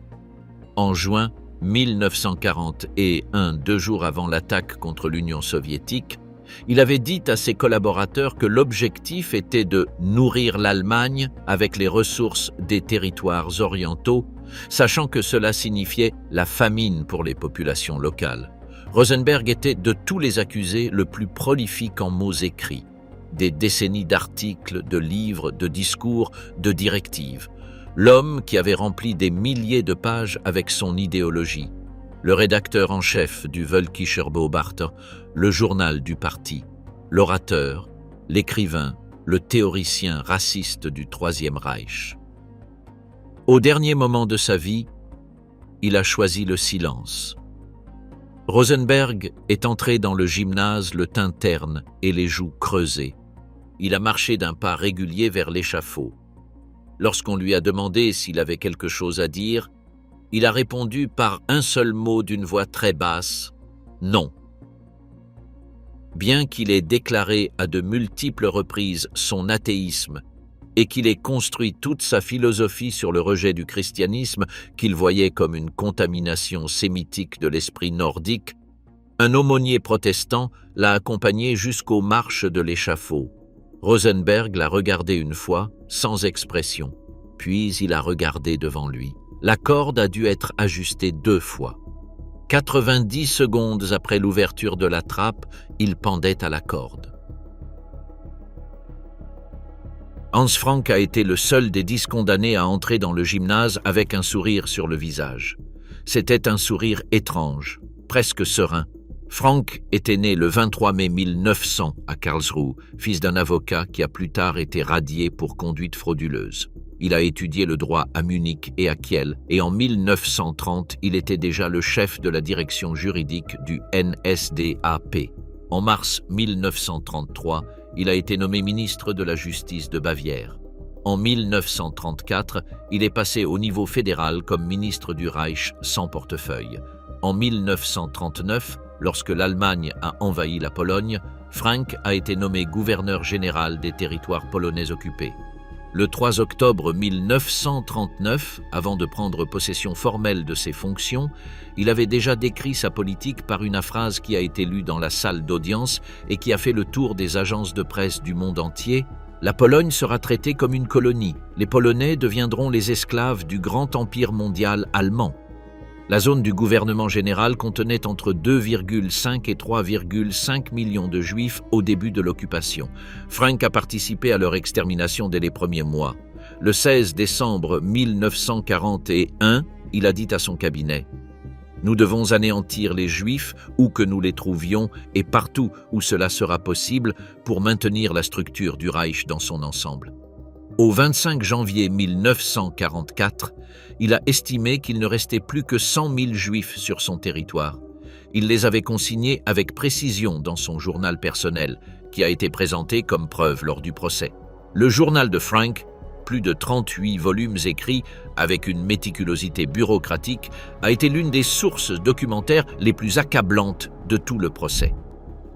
En juin 1941, 2 jours avant l'attaque contre l'Union soviétique, il avait dit à ses collaborateurs que l'objectif était de nourrir l'Allemagne avec les ressources des territoires orientaux, sachant que cela signifiait la famine pour les populations locales. Rosenberg était de tous les accusés le plus prolifique en mots écrits. Des décennies d'articles, de livres, de discours, de directives. L'homme qui avait rempli des milliers de pages avec son idéologie. Le rédacteur en chef du Völkischer Beobachter, le journal du parti, l'orateur, l'écrivain, le théoricien raciste du Troisième Reich. Au dernier moment de sa vie, il a choisi le silence. Rosenberg est entré dans le gymnase le teint terne et les joues creusées. Il a marché d'un pas régulier vers l'échafaud. Lorsqu'on lui a demandé s'il avait quelque chose à dire, il a répondu par un seul mot d'une voix très basse, « Non ». Bien qu'il ait déclaré à de multiples reprises son athéisme et qu'il ait construit toute sa philosophie sur le rejet du christianisme qu'il voyait comme une contamination sémitique de l'esprit nordique, un aumônier protestant l'a accompagné jusqu'aux marches de l'échafaud. Rosenberg l'a regardé une fois, sans expression, puis il a regardé devant lui. La corde a dû être ajustée 2 fois. 90 secondes après l'ouverture de la trappe, il pendait à la corde. Hans Frank a été le seul des 10 condamnés à entrer dans le gymnase avec un sourire sur le visage. C'était un sourire étrange, presque serein. Frank était né le 23 mai 1900 à Karlsruhe, fils d'un avocat qui a plus tard été radié pour conduite frauduleuse. Il a étudié le droit à Munich et à Kiel, et en 1930, il était déjà le chef de la direction juridique du NSDAP. En mars 1933, il a été nommé ministre de la Justice de Bavière. En 1934, il est passé au niveau fédéral comme ministre du Reich sans portefeuille. En 1939, lorsque l'Allemagne a envahi la Pologne, Frank a été nommé gouverneur général des territoires polonais occupés. Le 3 octobre 1939, avant de prendre possession formelle de ses fonctions, il avait déjà décrit sa politique par une phrase qui a été lue dans la salle d'audience et qui a fait le tour des agences de presse du monde entier. « La Pologne sera traitée comme une colonie. Les Polonais deviendront les esclaves du grand empire mondial allemand. » La zone du gouvernement général contenait entre 2,5 et 3,5 millions de Juifs au début de l'occupation. Frank a participé à leur extermination dès les premiers mois. Le 16 décembre 1941, il a dit à son cabinet « Nous devons anéantir les Juifs où que nous les trouvions et partout où cela sera possible pour maintenir la structure du Reich dans son ensemble. » Au 25 janvier 1944, il a estimé qu'il ne restait plus que 100 000 Juifs sur son territoire. Il les avait consignés avec précision dans son journal personnel, qui a été présenté comme preuve lors du procès. Le journal de Frank plus de 38 volumes écrits avec une méticulosité bureaucratique, a été l'une des sources documentaires les plus accablantes de tout le procès.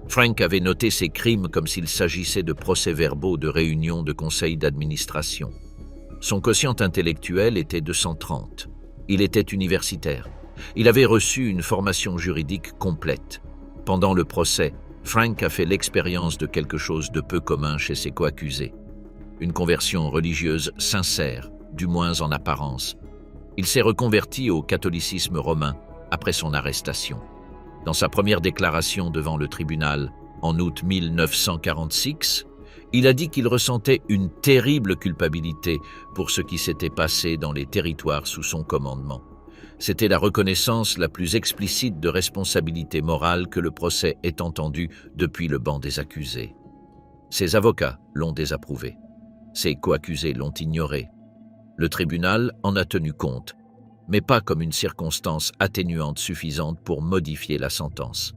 Frank avait noté ces crimes comme s'il s'agissait de procès-verbaux de réunions de conseil d'administration. Son quotient intellectuel était de 130. Il était universitaire. Il avait reçu une formation juridique complète. Pendant le procès, Frank a fait l'expérience de quelque chose de peu commun chez ses coaccusés. Une conversion religieuse sincère, du moins en apparence. Il s'est reconverti au catholicisme romain après son arrestation. Dans sa première déclaration devant le tribunal, en août 1946, il a dit qu'il ressentait une terrible culpabilité pour ce qui s'était passé dans les territoires sous son commandement. C'était la reconnaissance la plus explicite de responsabilité morale que le procès ait entendue depuis le banc des accusés. Ses avocats l'ont désapprouvé. Ses coaccusés l'ont ignoré. Le tribunal en a tenu compte, mais pas comme une circonstance atténuante suffisante pour modifier la sentence.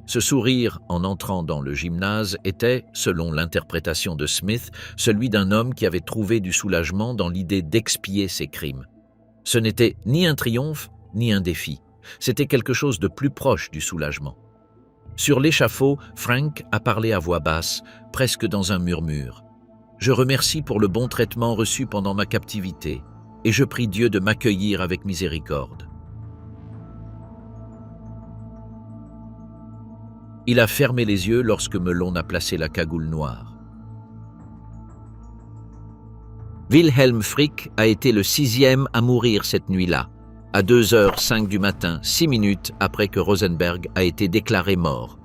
Ce sourire en entrant dans le gymnase était, selon l'interprétation de Smith, celui d'un homme qui avait trouvé du soulagement dans l'idée d'expier ses crimes. Ce n'était ni un triomphe, ni un défi. C'était quelque chose de plus proche du soulagement. Sur l'échafaud, Frank a parlé à voix basse, presque dans un murmure. « Je remercie pour le bon traitement reçu pendant ma captivité, et je prie Dieu de m'accueillir avec miséricorde. » Il a fermé les yeux lorsque Melon a placé la cagoule noire. Wilhelm Frick a été le 6e à mourir cette nuit-là, à 2h05 du matin, 6 minutes après que Rosenberg a été déclaré mort.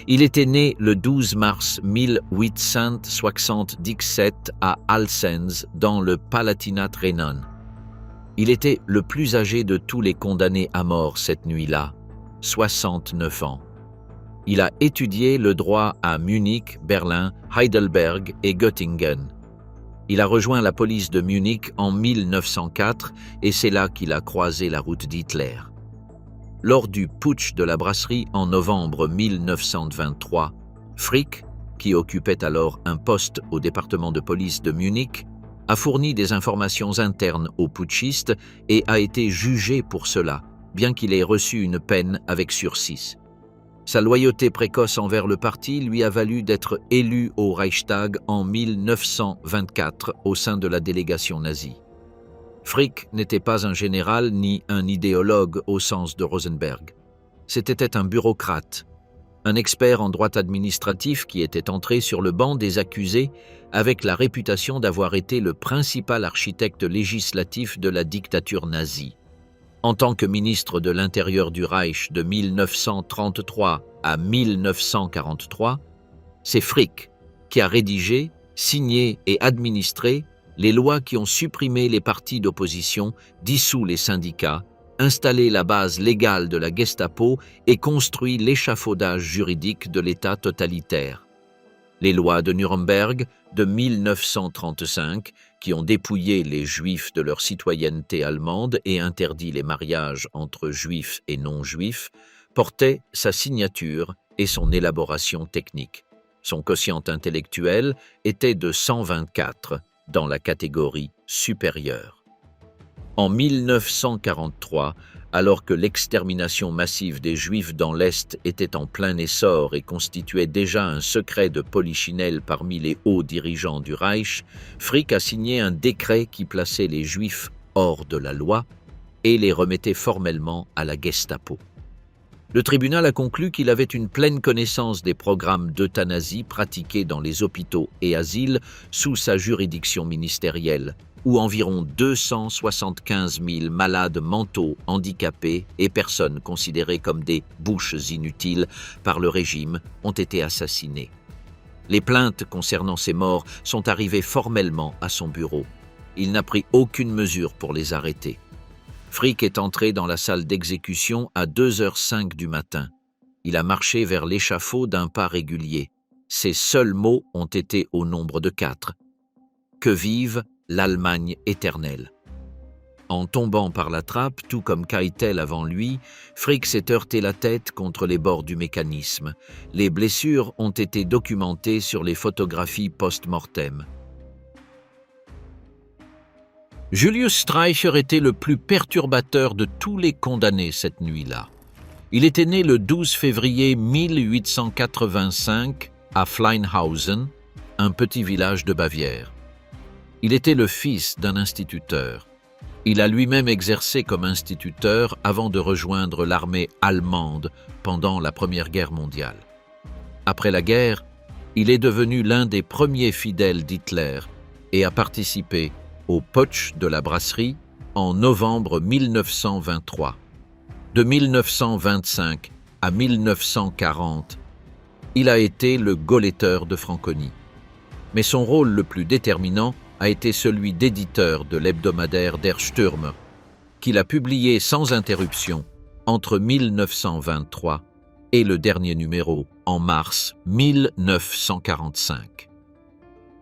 Il était né le 12 mars 1877 à Alsens, dans le Palatinat rhénan. Il était le plus âgé de tous les condamnés à mort cette nuit-là, 69 ans. Il a étudié le droit à Munich, Berlin, Heidelberg et Göttingen. Il a rejoint la police de Munich en 1904 et c'est là qu'il a croisé la route d'Hitler. Lors du putsch de la brasserie en novembre 1923, Frick, qui occupait alors un poste au département de police de Munich, a fourni des informations internes aux putschistes et a été jugé pour cela, bien qu'il ait reçu une peine avec sursis. Sa loyauté précoce envers le parti lui a valu d'être élu au Reichstag en 1924 au sein de la délégation nazie. Frick n'était pas un général ni un idéologue au sens de Rosenberg. C'était un bureaucrate, un expert en droit administratif qui était entré sur le banc des accusés avec la réputation d'avoir été le principal architecte législatif de la dictature nazie. En tant que ministre de l'Intérieur du Reich de 1933 à 1943, c'est Frick qui a rédigé, signé et administré les lois qui ont supprimé les partis d'opposition, dissous les syndicats, installé la base légale de la Gestapo et construit l'échafaudage juridique de l'État totalitaire. Les lois de Nuremberg de 1935, qui ont dépouillé les Juifs de leur citoyenneté allemande et interdit les mariages entre Juifs et non-Juifs, portaient sa signature et son élaboration technique. Son quotient intellectuel était de 124 dans la catégorie supérieure. En 1943, alors que l'extermination massive des Juifs dans l'Est était en plein essor et constituait déjà un secret de polichinelle parmi les hauts dirigeants du Reich, Frick a signé un décret qui plaçait les Juifs hors de la loi et les remettait formellement à la Gestapo. Le tribunal a conclu qu'il avait une pleine connaissance des programmes d'euthanasie pratiqués dans les hôpitaux et asiles sous sa juridiction ministérielle, où environ 275 000 malades mentaux, handicapés et personnes considérées comme des bouches inutiles par le régime ont été assassinés. Les plaintes concernant ces morts sont arrivées formellement à son bureau. Il n'a pris aucune mesure pour les arrêter. Frick est entré dans la salle d'exécution à 2h05 du matin. Il a marché vers l'échafaud d'un pas régulier. Ses seuls mots ont été au nombre de 4. Que vive l'Allemagne éternelle. En tombant par la trappe, tout comme Keitel avant lui, Frick s'est heurté la tête contre les bords du mécanisme. Les blessures ont été documentées sur les photographies post-mortem. Julius Streicher était le plus perturbateur de tous les condamnés cette nuit-là. Il était né le 12 février 1885 à Fleinhausen, un petit village de Bavière. Il était le fils d'un instituteur. Il a lui-même exercé comme instituteur avant de rejoindre l'armée allemande pendant la Première Guerre mondiale. Après la guerre, il est devenu l'un des premiers fidèles d'Hitler et a participé au putsch de la brasserie en novembre 1923. De 1925 à 1940, il a été le Gauleiter de Franconie. Mais son rôle le plus déterminant a été celui d'éditeur de l'hebdomadaire Der Stürmer, qu'il a publié sans interruption entre 1923 et le dernier numéro en mars 1945.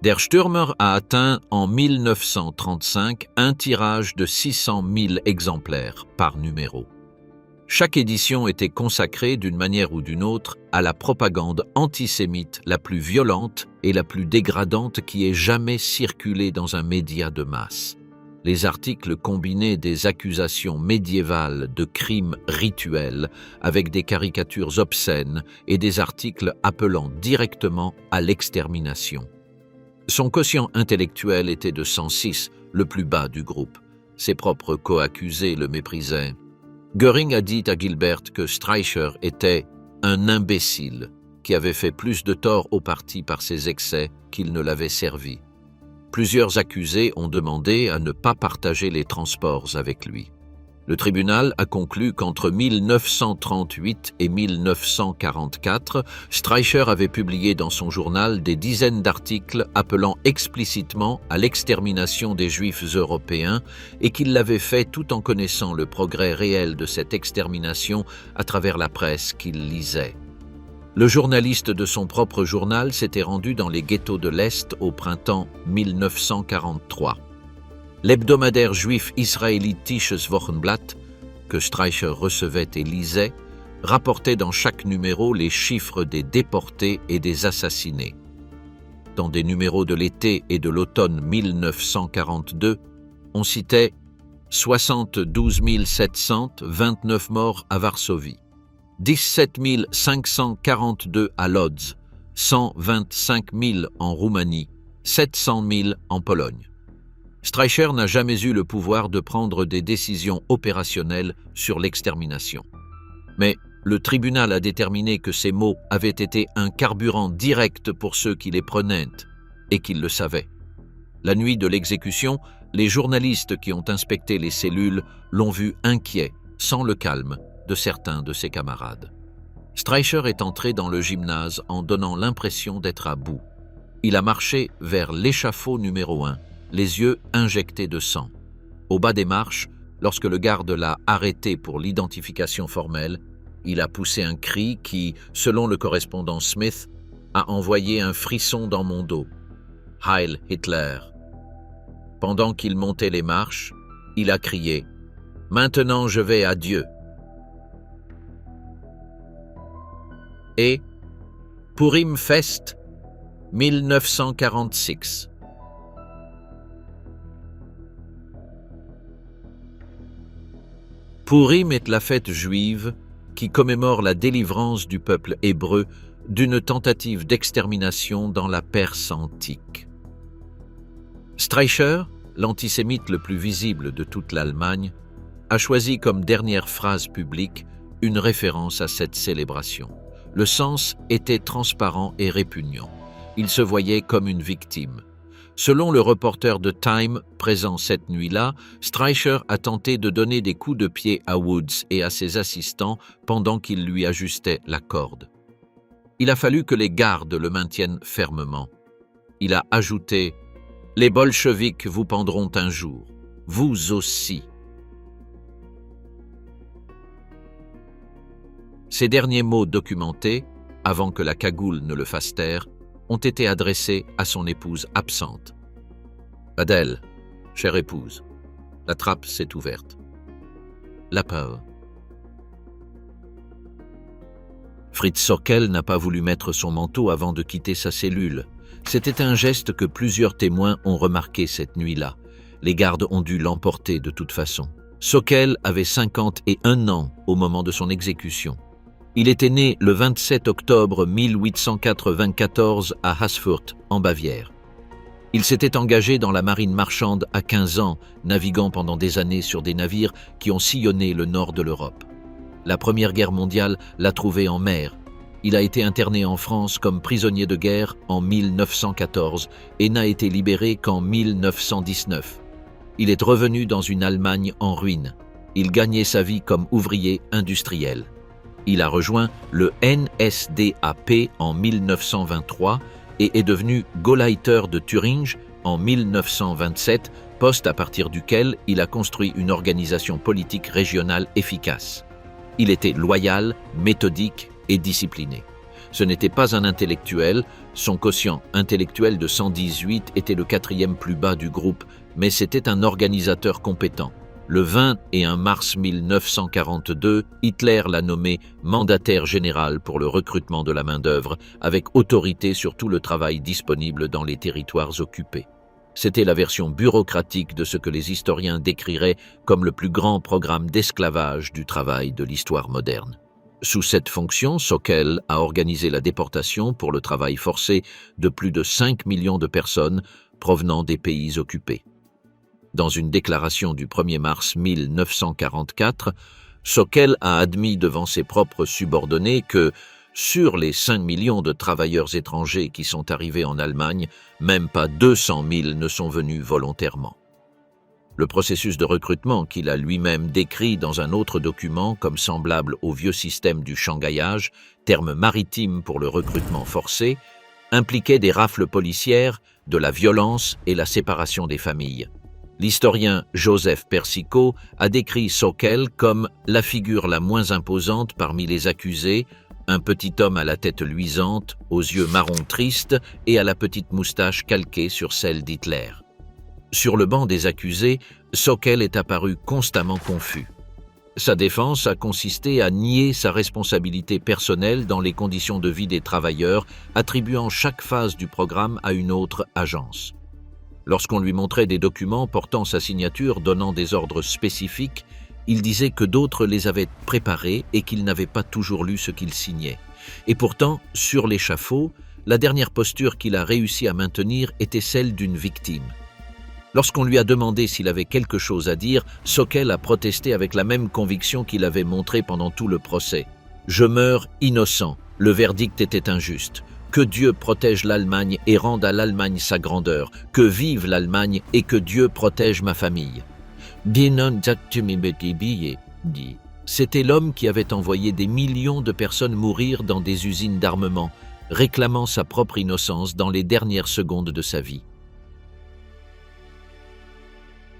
Der Stürmer a atteint en 1935 un tirage de 600 000 exemplaires par numéro. Chaque édition était consacrée d'une manière ou d'une autre à la propagande antisémite la plus violente et la plus dégradante qui ait jamais circulé dans un média de masse. Les articles combinaient des accusations médiévales de crimes rituels avec des caricatures obscènes et des articles appelant directement à l'extermination. Son quotient intellectuel était de 106, le plus bas du groupe. Ses propres co-accusés le méprisaient. Göring a dit à Gilbert que Streicher était un imbécile qui avait fait plus de tort au parti par ses excès qu'il ne l'avait servi. Plusieurs accusés ont demandé à ne pas partager les transports avec lui. Le tribunal a conclu qu'entre 1938 et 1944, Streicher avait publié dans son journal des dizaines d'articles appelant explicitement à l'extermination des Juifs européens et qu'il l'avait fait tout en connaissant le progrès réel de cette extermination à travers la presse qu'il lisait. Le journaliste de son propre journal s'était rendu dans les ghettos de l'Est au printemps 1943. L'hebdomadaire juif israélite Wochenblatt, que Streicher recevait et lisait, rapportait dans chaque numéro les chiffres des déportés et des assassinés. Dans des numéros de l'été et de l'automne 1942, on citait 72 729 morts à Varsovie, 17 542 à Lodz, 125 000 en Roumanie, 700 000 en Pologne. Streicher n'a jamais eu le pouvoir de prendre des décisions opérationnelles sur l'extermination. Mais le tribunal a déterminé que ces mots avaient été un carburant direct pour ceux qui les prenaient et qu'ils le savaient. La nuit de l'exécution, les journalistes qui ont inspecté les cellules l'ont vu inquiet, sans le calme de certains de ses camarades. Streicher est entré dans le gymnase en donnant l'impression d'être à bout. Il a marché vers l'échafaud numéro 1, les yeux injectés de sang. Au bas des marches, lorsque le garde l'a arrêté pour l'identification formelle, il a poussé un cri qui, selon le correspondant Smith, a envoyé un frisson dans mon dos. « Heil Hitler !» Pendant qu'il montait les marches, il a crié « Maintenant je vais à Dieu !» Et Purim Fest 1946. Purim est la fête juive qui commémore la délivrance du peuple hébreu d'une tentative d'extermination dans la Perse antique. Streicher, l'antisémite le plus visible de toute l'Allemagne, a choisi comme dernière phrase publique une référence à cette célébration. Le sens était transparent et répugnant. Il se voyait comme une victime. Selon le reporter de Time présent cette nuit-là, Streicher a tenté de donner des coups de pied à Woods et à ses assistants pendant qu'ils lui ajustaient la corde. Il a fallu que les gardes le maintiennent fermement. Il a ajouté « Les bolcheviks vous pendront un jour, vous aussi ». Ces derniers mots documentés, avant que la cagoule ne le fasse taire, ont été adressés à son épouse absente. « Adèle, chère épouse, la trappe s'est ouverte. » La peur. Fritz Sockel n'a pas voulu mettre son manteau avant de quitter sa cellule. C'était un geste que plusieurs témoins ont remarqué cette nuit-là. Les gardes ont dû l'emporter de toute façon. Sokal avait 51 ans au moment de son exécution. Il était né le 27 octobre 1894 à Haßfurt, en Bavière. Il s'était engagé dans la marine marchande à 15 ans, naviguant pendant des années sur des navires qui ont sillonné le nord de l'Europe. La Première Guerre mondiale l'a trouvé en mer. Il a été interné en France comme prisonnier de guerre en 1914 et n'a été libéré qu'en 1919. Il est revenu dans une Allemagne en ruine. Il gagnait sa vie comme ouvrier industriel. Il a rejoint le NSDAP en 1923 et est devenu Gauleiter de Thuringe en 1927, poste à partir duquel il a construit une organisation politique régionale efficace. Il était loyal, méthodique et discipliné. Ce n'était pas un intellectuel, son quotient intellectuel de 118 était le 4e plus bas du groupe, mais c'était un organisateur compétent. Le 21 mars 1942, Hitler l'a nommé mandataire général pour le recrutement de la main-d'œuvre, avec autorité sur tout le travail disponible dans les territoires occupés. C'était la version bureaucratique de ce que les historiens décriraient comme le plus grand programme d'esclavage du travail de l'histoire moderne. Sous cette fonction, Sokal a organisé la déportation pour le travail forcé de plus de 5 millions de personnes provenant des pays occupés. Dans une déclaration du 1er mars 1944, Sokal a admis devant ses propres subordonnés que, sur les 5 millions de travailleurs étrangers qui sont arrivés en Allemagne, même pas 200 000 ne sont venus volontairement. Le processus de recrutement qu'il a lui-même décrit dans un autre document comme semblable au vieux système du shanghaïage, terme maritime pour le recrutement forcé, impliquait des rafles policières, de la violence et la séparation des familles. L'historien Joseph Persico a décrit Sokal comme la figure la moins imposante parmi les accusés, un petit homme à la tête luisante, aux yeux marron tristes et à la petite moustache calquée sur celle d'Hitler. Sur le banc des accusés, Sokal est apparu constamment confus. Sa défense a consisté à nier sa responsabilité personnelle dans les conditions de vie des travailleurs, attribuant chaque phase du programme à une autre agence. Lorsqu'on lui montrait des documents portant sa signature donnant des ordres spécifiques, il disait que d'autres les avaient préparés et qu'il n'avait pas toujours lu ce qu'il signait. Et pourtant, sur l'échafaud, la dernière posture qu'il a réussi à maintenir était celle d'une victime. Lorsqu'on lui a demandé s'il avait quelque chose à dire, Sokal a protesté avec la même conviction qu'il avait montrée pendant tout le procès. « Je meurs innocent, le verdict était injuste. Que Dieu protège l'Allemagne et rende à l'Allemagne sa grandeur. Que vive l'Allemagne et que Dieu protège ma famille. » C'était l'homme qui avait envoyé des millions de personnes mourir dans des usines d'armement, réclamant sa propre innocence dans les dernières secondes de sa vie.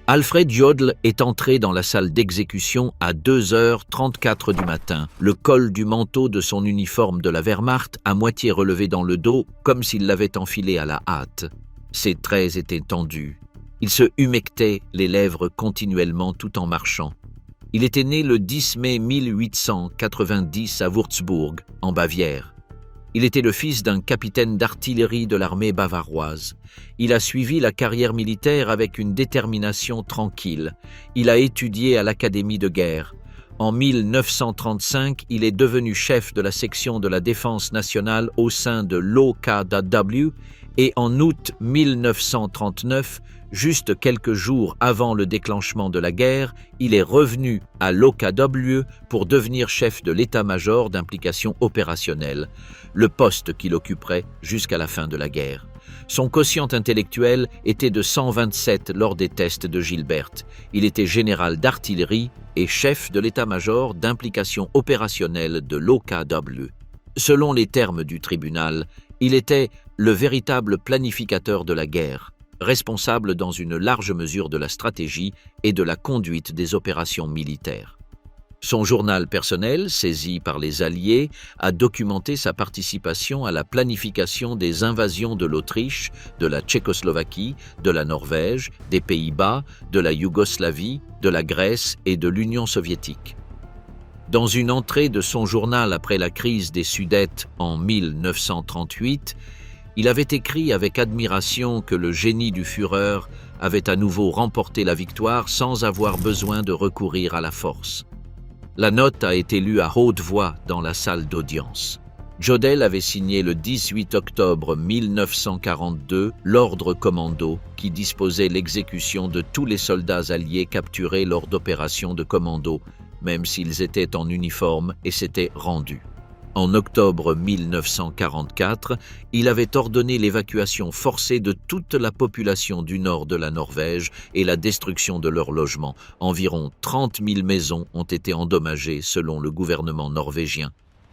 Alfred Jodl est entré dans la salle d'exécution à 2h34 du matin, le col du manteau de son uniforme de la Wehrmacht à moitié relevé dans le dos, comme s'il l'avait enfilé à la hâte. Ses traits étaient tendus. Il se humectait les lèvres continuellement tout en marchant. Il était né le 10 mai 1890 à Würzburg, en Bavière. Il était le fils d'un capitaine d'artillerie de l'armée bavaroise. Il a suivi la carrière militaire avec une détermination tranquille. Il a étudié à l'Académie de guerre. En 1935, il est devenu chef de la section de la défense nationale au sein de l'OKW et en août 1939, juste quelques jours avant le déclenchement de la guerre, il est revenu à l'OKW pour devenir chef de l'état-major d'implication opérationnelle, le poste qu'il occuperait jusqu'à la fin de la guerre. Son quotient intellectuel était de 127 lors des tests de Gilbert. Il était général d'artillerie et chef de l'état-major d'implication opérationnelle de l'OKW. Selon les termes du tribunal, il était le véritable planificateur de la guerre, responsable dans une large mesure de la stratégie et de la conduite des opérations militaires. Son journal personnel, saisi par les Alliés, a documenté sa participation à la planification des invasions de l'Autriche, de la Tchécoslovaquie, de la Norvège, des Pays-Bas, de la Yougoslavie, de la Grèce et de l'Union soviétique. Dans une entrée de son journal après la crise des Sudètes en 1938, Il avait écrit avec admiration que le génie du Führer avait à nouveau remporté la victoire sans avoir besoin de recourir à la force. La note a été lue à haute voix dans la salle d'audience. Jodl avait signé le 18 octobre 1942 l'ordre commando qui disposait l'exécution de tous les soldats alliés capturés lors d'opérations de commando, même s'ils étaient en uniforme et s'étaient rendus. En octobre 1944, il avait ordonné l'évacuation forcée de toute la population du nord de la Norvège et la destruction de leurs logements. Environ 30 000 maisons ont été endommagées selon le gouvernement norvégien,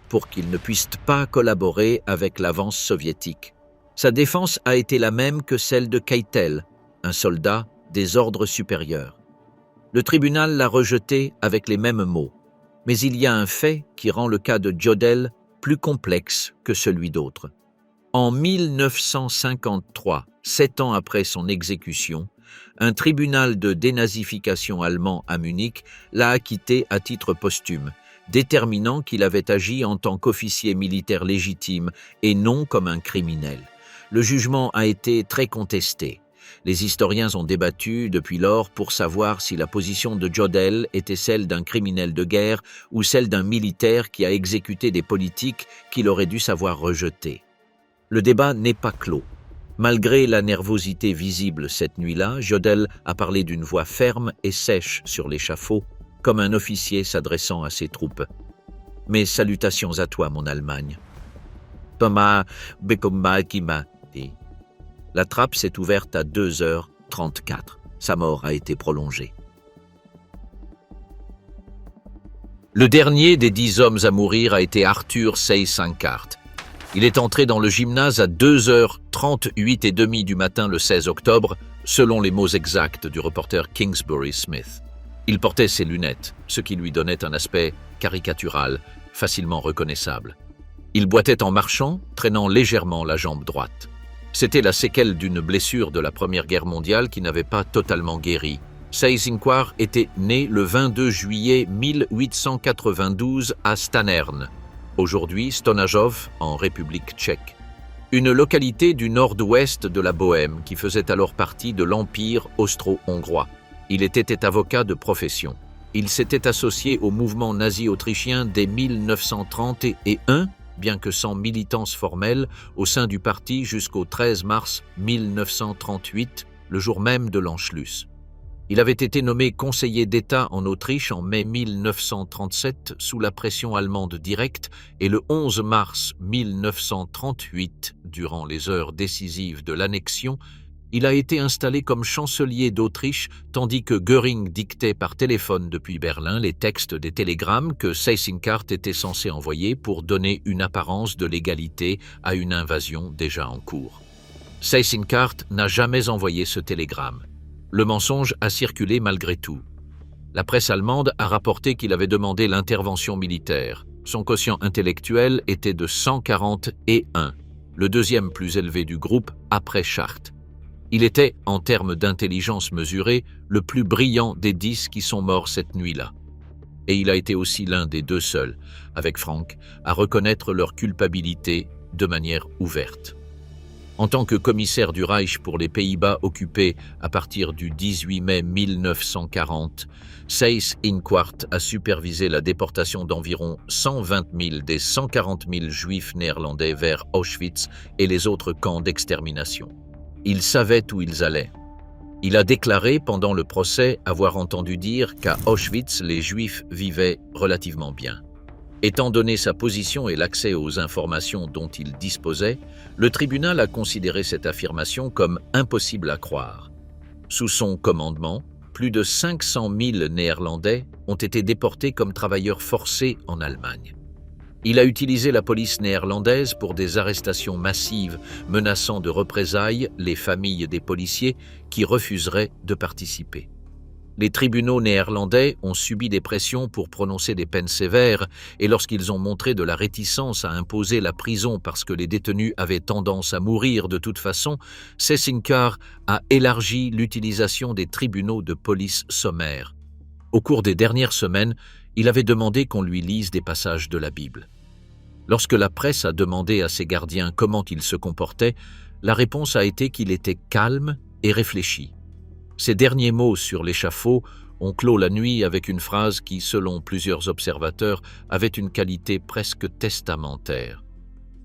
pour qu'ils ne puissent pas collaborer avec l'avance soviétique. Sa défense a été la même que celle de Keitel, un soldat des ordres supérieurs. Le tribunal l'a rejeté avec les mêmes mots. Mais il y a un fait qui rend le cas de Jodl plus complexe que celui d'autres. En 1953, 7 ans après son exécution, un tribunal de dénazification allemand à Munich l'a acquitté à titre posthume, déterminant qu'il avait agi en tant qu'officier militaire légitime et non comme un criminel. Le jugement a été très contesté. Les historiens ont débattu depuis lors pour savoir si la position de Jodl était celle d'un criminel de guerre ou celle d'un militaire qui a exécuté des politiques qu'il aurait dû savoir rejeter. Le débat n'est pas clos. Malgré la nervosité visible cette nuit-là, Jodl a parlé d'une voix ferme et sèche sur l'échafaud, comme un officier s'adressant à ses troupes. « Mes salutations à toi, mon Allemagne. » Thomas Bekomma dit. La trappe s'est ouverte à 2h34. Sa mort a été prolongée. Le dernier des 10 hommes à mourir a été Arthur Seyss-Inquart. Il est entré dans le gymnase à 2h38 du matin le 16 octobre, selon les mots exacts du reporter Kingsbury Smith. Il portait ses lunettes, ce qui lui donnait un aspect caricatural, facilement reconnaissable. Il boitait en marchant, traînant légèrement la jambe droite. C'était la séquelle d'une blessure de la Première Guerre mondiale qui n'avait pas totalement guéri. Seyss-Inquart était né le 22 juillet 1892 à Stanern, aujourd'hui Stonajov, en République tchèque. Une localité du nord-ouest de la Bohême qui faisait alors partie de l'Empire austro-hongrois. Il était avocat de profession. Il s'était associé au mouvement nazi autrichien dès 1931, bien que sans militance formelle, au sein du parti jusqu'au 13 mars 1938, le jour même de l'Anschluss. Il avait été nommé conseiller d'État en Autriche en mai 1937 sous la pression allemande directe et le 11 mars 1938, durant les heures décisives de l'annexion, il a été installé comme chancelier d'Autriche tandis que Göring dictait par téléphone depuis Berlin les textes des télégrammes que Seyss-Inquart était censé envoyer pour donner une apparence de légalité à une invasion déjà en cours. Seyss-Inquart n'a jamais envoyé ce télégramme. Le mensonge a circulé malgré tout. La presse allemande a rapporté qu'il avait demandé l'intervention militaire. Son quotient intellectuel était de 141, le deuxième plus élevé du groupe après Schacht. Il était, en termes d'intelligence mesurée, le plus brillant des 10 qui sont morts cette nuit-là. Et il a été aussi l'un des 2 seuls, avec Frank, à reconnaître leur culpabilité de manière ouverte. En tant que commissaire du Reich pour les Pays-Bas occupés à partir du 18 mai 1940, Seyss-Inquart a supervisé la déportation d'environ 120 000 des 140 000 juifs néerlandais vers Auschwitz et les autres camps d'extermination. Il savait où ils allaient. Il a déclaré pendant le procès avoir entendu dire qu'à Auschwitz, les Juifs vivaient relativement bien. Étant donné sa position et l'accès aux informations dont il disposait, le tribunal a considéré cette affirmation comme impossible à croire. Sous son commandement, plus de 500 000 Néerlandais ont été déportés comme travailleurs forcés en Allemagne. Il a utilisé la police néerlandaise pour des arrestations massives menaçant de représailles les familles des policiers qui refuseraient de participer. Les tribunaux néerlandais ont subi des pressions pour prononcer des peines sévères et lorsqu'ils ont montré de la réticence à imposer la prison parce que les détenus avaient tendance à mourir de toute façon, Seyss-Inquart a élargi l'utilisation des tribunaux de police sommaires. Au cours des dernières semaines, il avait demandé qu'on lui lise des passages de la Bible. Lorsque la presse a demandé à ses gardiens comment il se comportait, la réponse a été qu'il était calme et réfléchi. Ses derniers mots sur l'échafaud ont clos la nuit avec une phrase qui, selon plusieurs observateurs, avait une qualité presque testamentaire.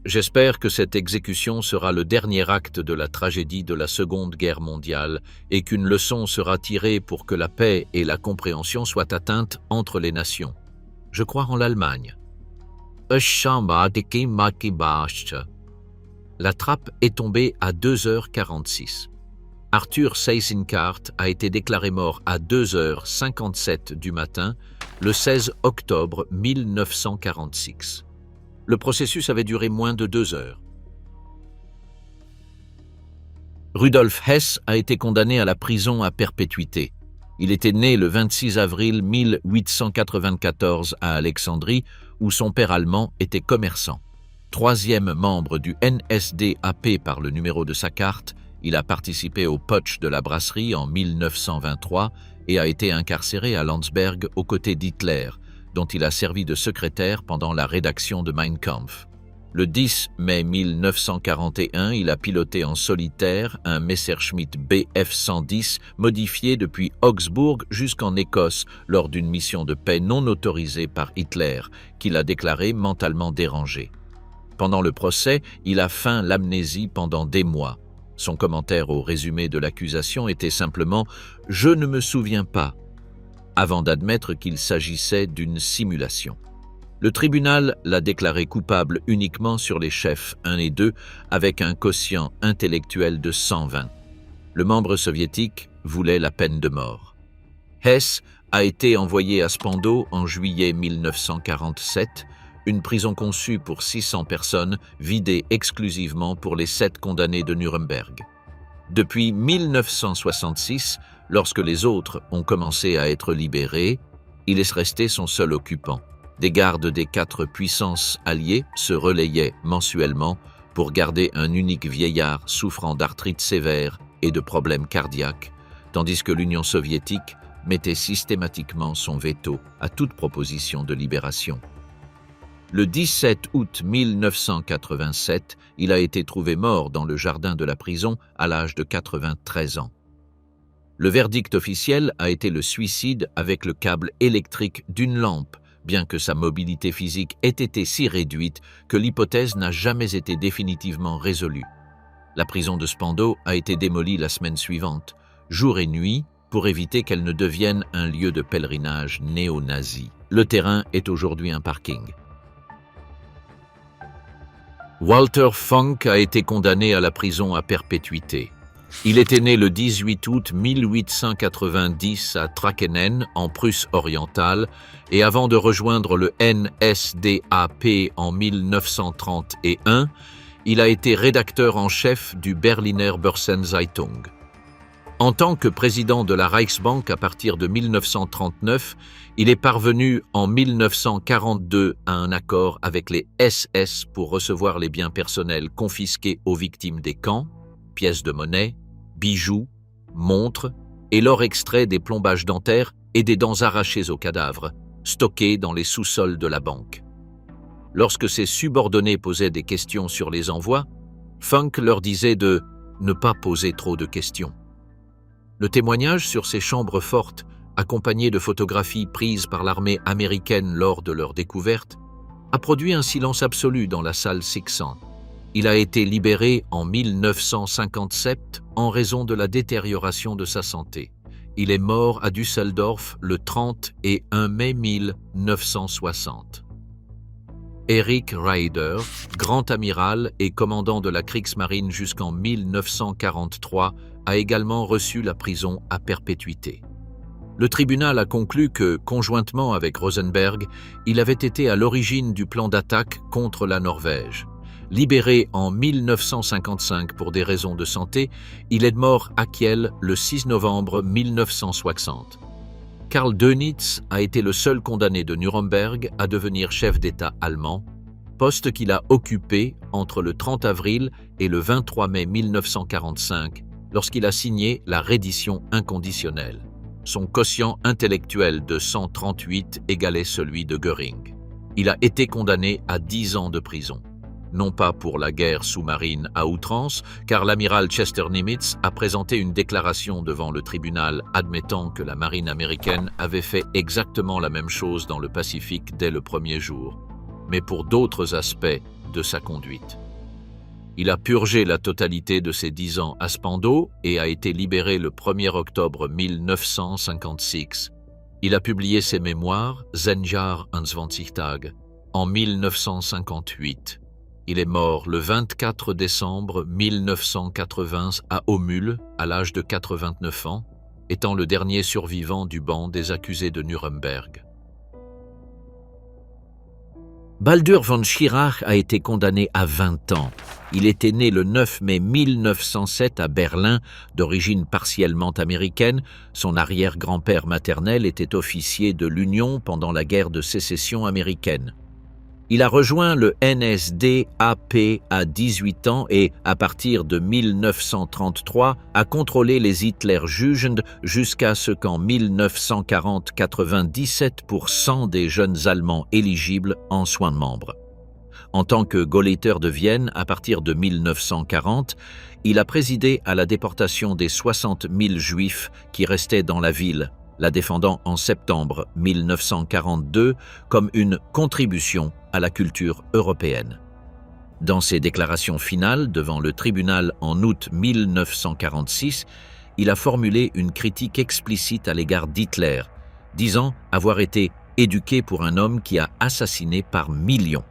« J'espère que cette exécution sera le dernier acte de la tragédie de la Seconde Guerre mondiale et qu'une leçon sera tirée pour que la paix et la compréhension soient atteintes entre les nations. Je crois en l'Allemagne. » La trappe est tombée à 2h46. Arthur Seyss-Inquart a été déclaré mort à 2h57 du matin, le 16 octobre 1946. Le processus avait duré moins de 2 heures. Rudolf Hess a été condamné à la prison à perpétuité. Il était né le 26 avril 1894 à Alexandrie, où son père allemand était commerçant. Troisième membre du NSDAP par le numéro de sa carte, il a participé au putsch de la brasserie en 1923 et a été incarcéré à Landsberg aux côtés d'Hitler, dont il a servi de secrétaire pendant la rédaction de Mein Kampf. Le 10 mai 1941, il a piloté en solitaire un Messerschmitt Bf 110 modifié depuis Augsbourg jusqu'en Écosse lors d'une mission de paix non autorisée par Hitler, qu'il a déclaré mentalement dérangé. Pendant le procès, il a feint l'amnésie pendant des mois. Son commentaire au résumé de l'accusation était simplement « Je ne me souviens pas », avant d'admettre qu'il s'agissait d'une simulation. Le tribunal l'a déclaré coupable uniquement sur les chefs 1 et 2 avec un quotient intellectuel de 120. Le membre soviétique voulait la peine de mort. Hess a été envoyé à Spandau en juillet 1947, une prison conçue pour 600 personnes, vidée exclusivement pour les 7 condamnés de Nuremberg. Depuis 1966, lorsque les autres ont commencé à être libérés, il est resté son seul occupant. Des gardes des 4 puissances alliées se relayaient mensuellement pour garder un unique vieillard souffrant d'arthrite sévère et de problèmes cardiaques, tandis que l'Union soviétique mettait systématiquement son veto à toute proposition de libération. Le 17 août 1987, il a été trouvé mort dans le jardin de la prison à l'âge de 93 ans. Le verdict officiel a été le suicide avec le câble électrique d'une lampe, bien que sa mobilité physique ait été si réduite que l'hypothèse n'a jamais été définitivement résolue. La prison de Spandau a été démolie la semaine suivante, jour et nuit, pour éviter qu'elle ne devienne un lieu de pèlerinage néo-nazi. Le terrain est aujourd'hui un parking. Walter Funk a été condamné à la prison à perpétuité. Il était né le 18 août 1890 à Trakenen, en Prusse orientale, et avant de rejoindre le NSDAP en 1931, il a été rédacteur en chef du Berliner Börsenzeitung. En tant que président de la Reichsbank à partir de 1939, il est parvenu en 1942 à un accord avec les SS pour recevoir les biens personnels confisqués aux victimes des camps, pièces de monnaie, bijoux, montres et l'or extrait des plombages dentaires et des dents arrachées aux cadavres, stockés dans les sous-sols de la banque. Lorsque ses subordonnés posaient des questions sur les envois, Funk leur disait de ne pas poser trop de questions. Le témoignage sur ces chambres fortes, accompagné de photographies prises par l'armée américaine lors de leur découverte, a produit un silence absolu dans la salle 600. Il a été libéré en 1957 en raison de la détérioration de sa santé. Il est mort à Düsseldorf le 30 et 1 mai 1960. Erich Raeder, grand amiral et commandant de la Kriegsmarine jusqu'en 1943, a également reçu la prison à perpétuité. Le tribunal a conclu que, conjointement avec Rosenberg, il avait été à l'origine du plan d'attaque contre la Norvège. Libéré en 1955 pour des raisons de santé, il est mort à Kiel le 6 novembre 1960. Karl Dönitz a été le seul condamné de Nuremberg à devenir chef d'État allemand, poste qu'il a occupé entre le 30 avril et le 23 mai 1945, lorsqu'il a signé la reddition inconditionnelle. Son quotient intellectuel de 138 égalait celui de Göring. Il a été condamné à 10 ans de prison. Non pas pour la guerre sous-marine à outrance, car l'amiral Chester Nimitz a présenté une déclaration devant le tribunal admettant que la marine américaine avait fait exactement la même chose dans le Pacifique dès le premier jour, mais pour d'autres aspects de sa conduite. Il a purgé la totalité de ses 10 ans à Spandau et a été libéré le 1er octobre 1956. Il a publié ses mémoires, 20 Tage, en 1958. Il est mort le 24 décembre 1980 à Aumühl, à l'âge de 89 ans, étant le dernier survivant du banc des accusés de Nuremberg. Baldur von Schirach a été condamné à 20 ans. Il était né le 9 mai 1907 à Berlin, d'origine partiellement américaine. Son arrière-grand-père maternel était officier de l'Union pendant la guerre de sécession américaine. Il a rejoint le NSDAP à 18 ans et, à partir de 1933, a contrôlé les Hitlerjugend jusqu'à ce qu'en 1940, 97% des jeunes Allemands éligibles en soient membres. En tant que Gauleiter de Vienne, à partir de 1940, il a présidé à la déportation des 60 000 Juifs qui restaient dans la ville, la défendant en septembre 1942 comme une contribution à la culture européenne. Dans ses déclarations finales devant le tribunal en août 1946, il a formulé une critique explicite à l'égard d'Hitler, disant avoir été éduqué pour un homme qui a assassiné par millions.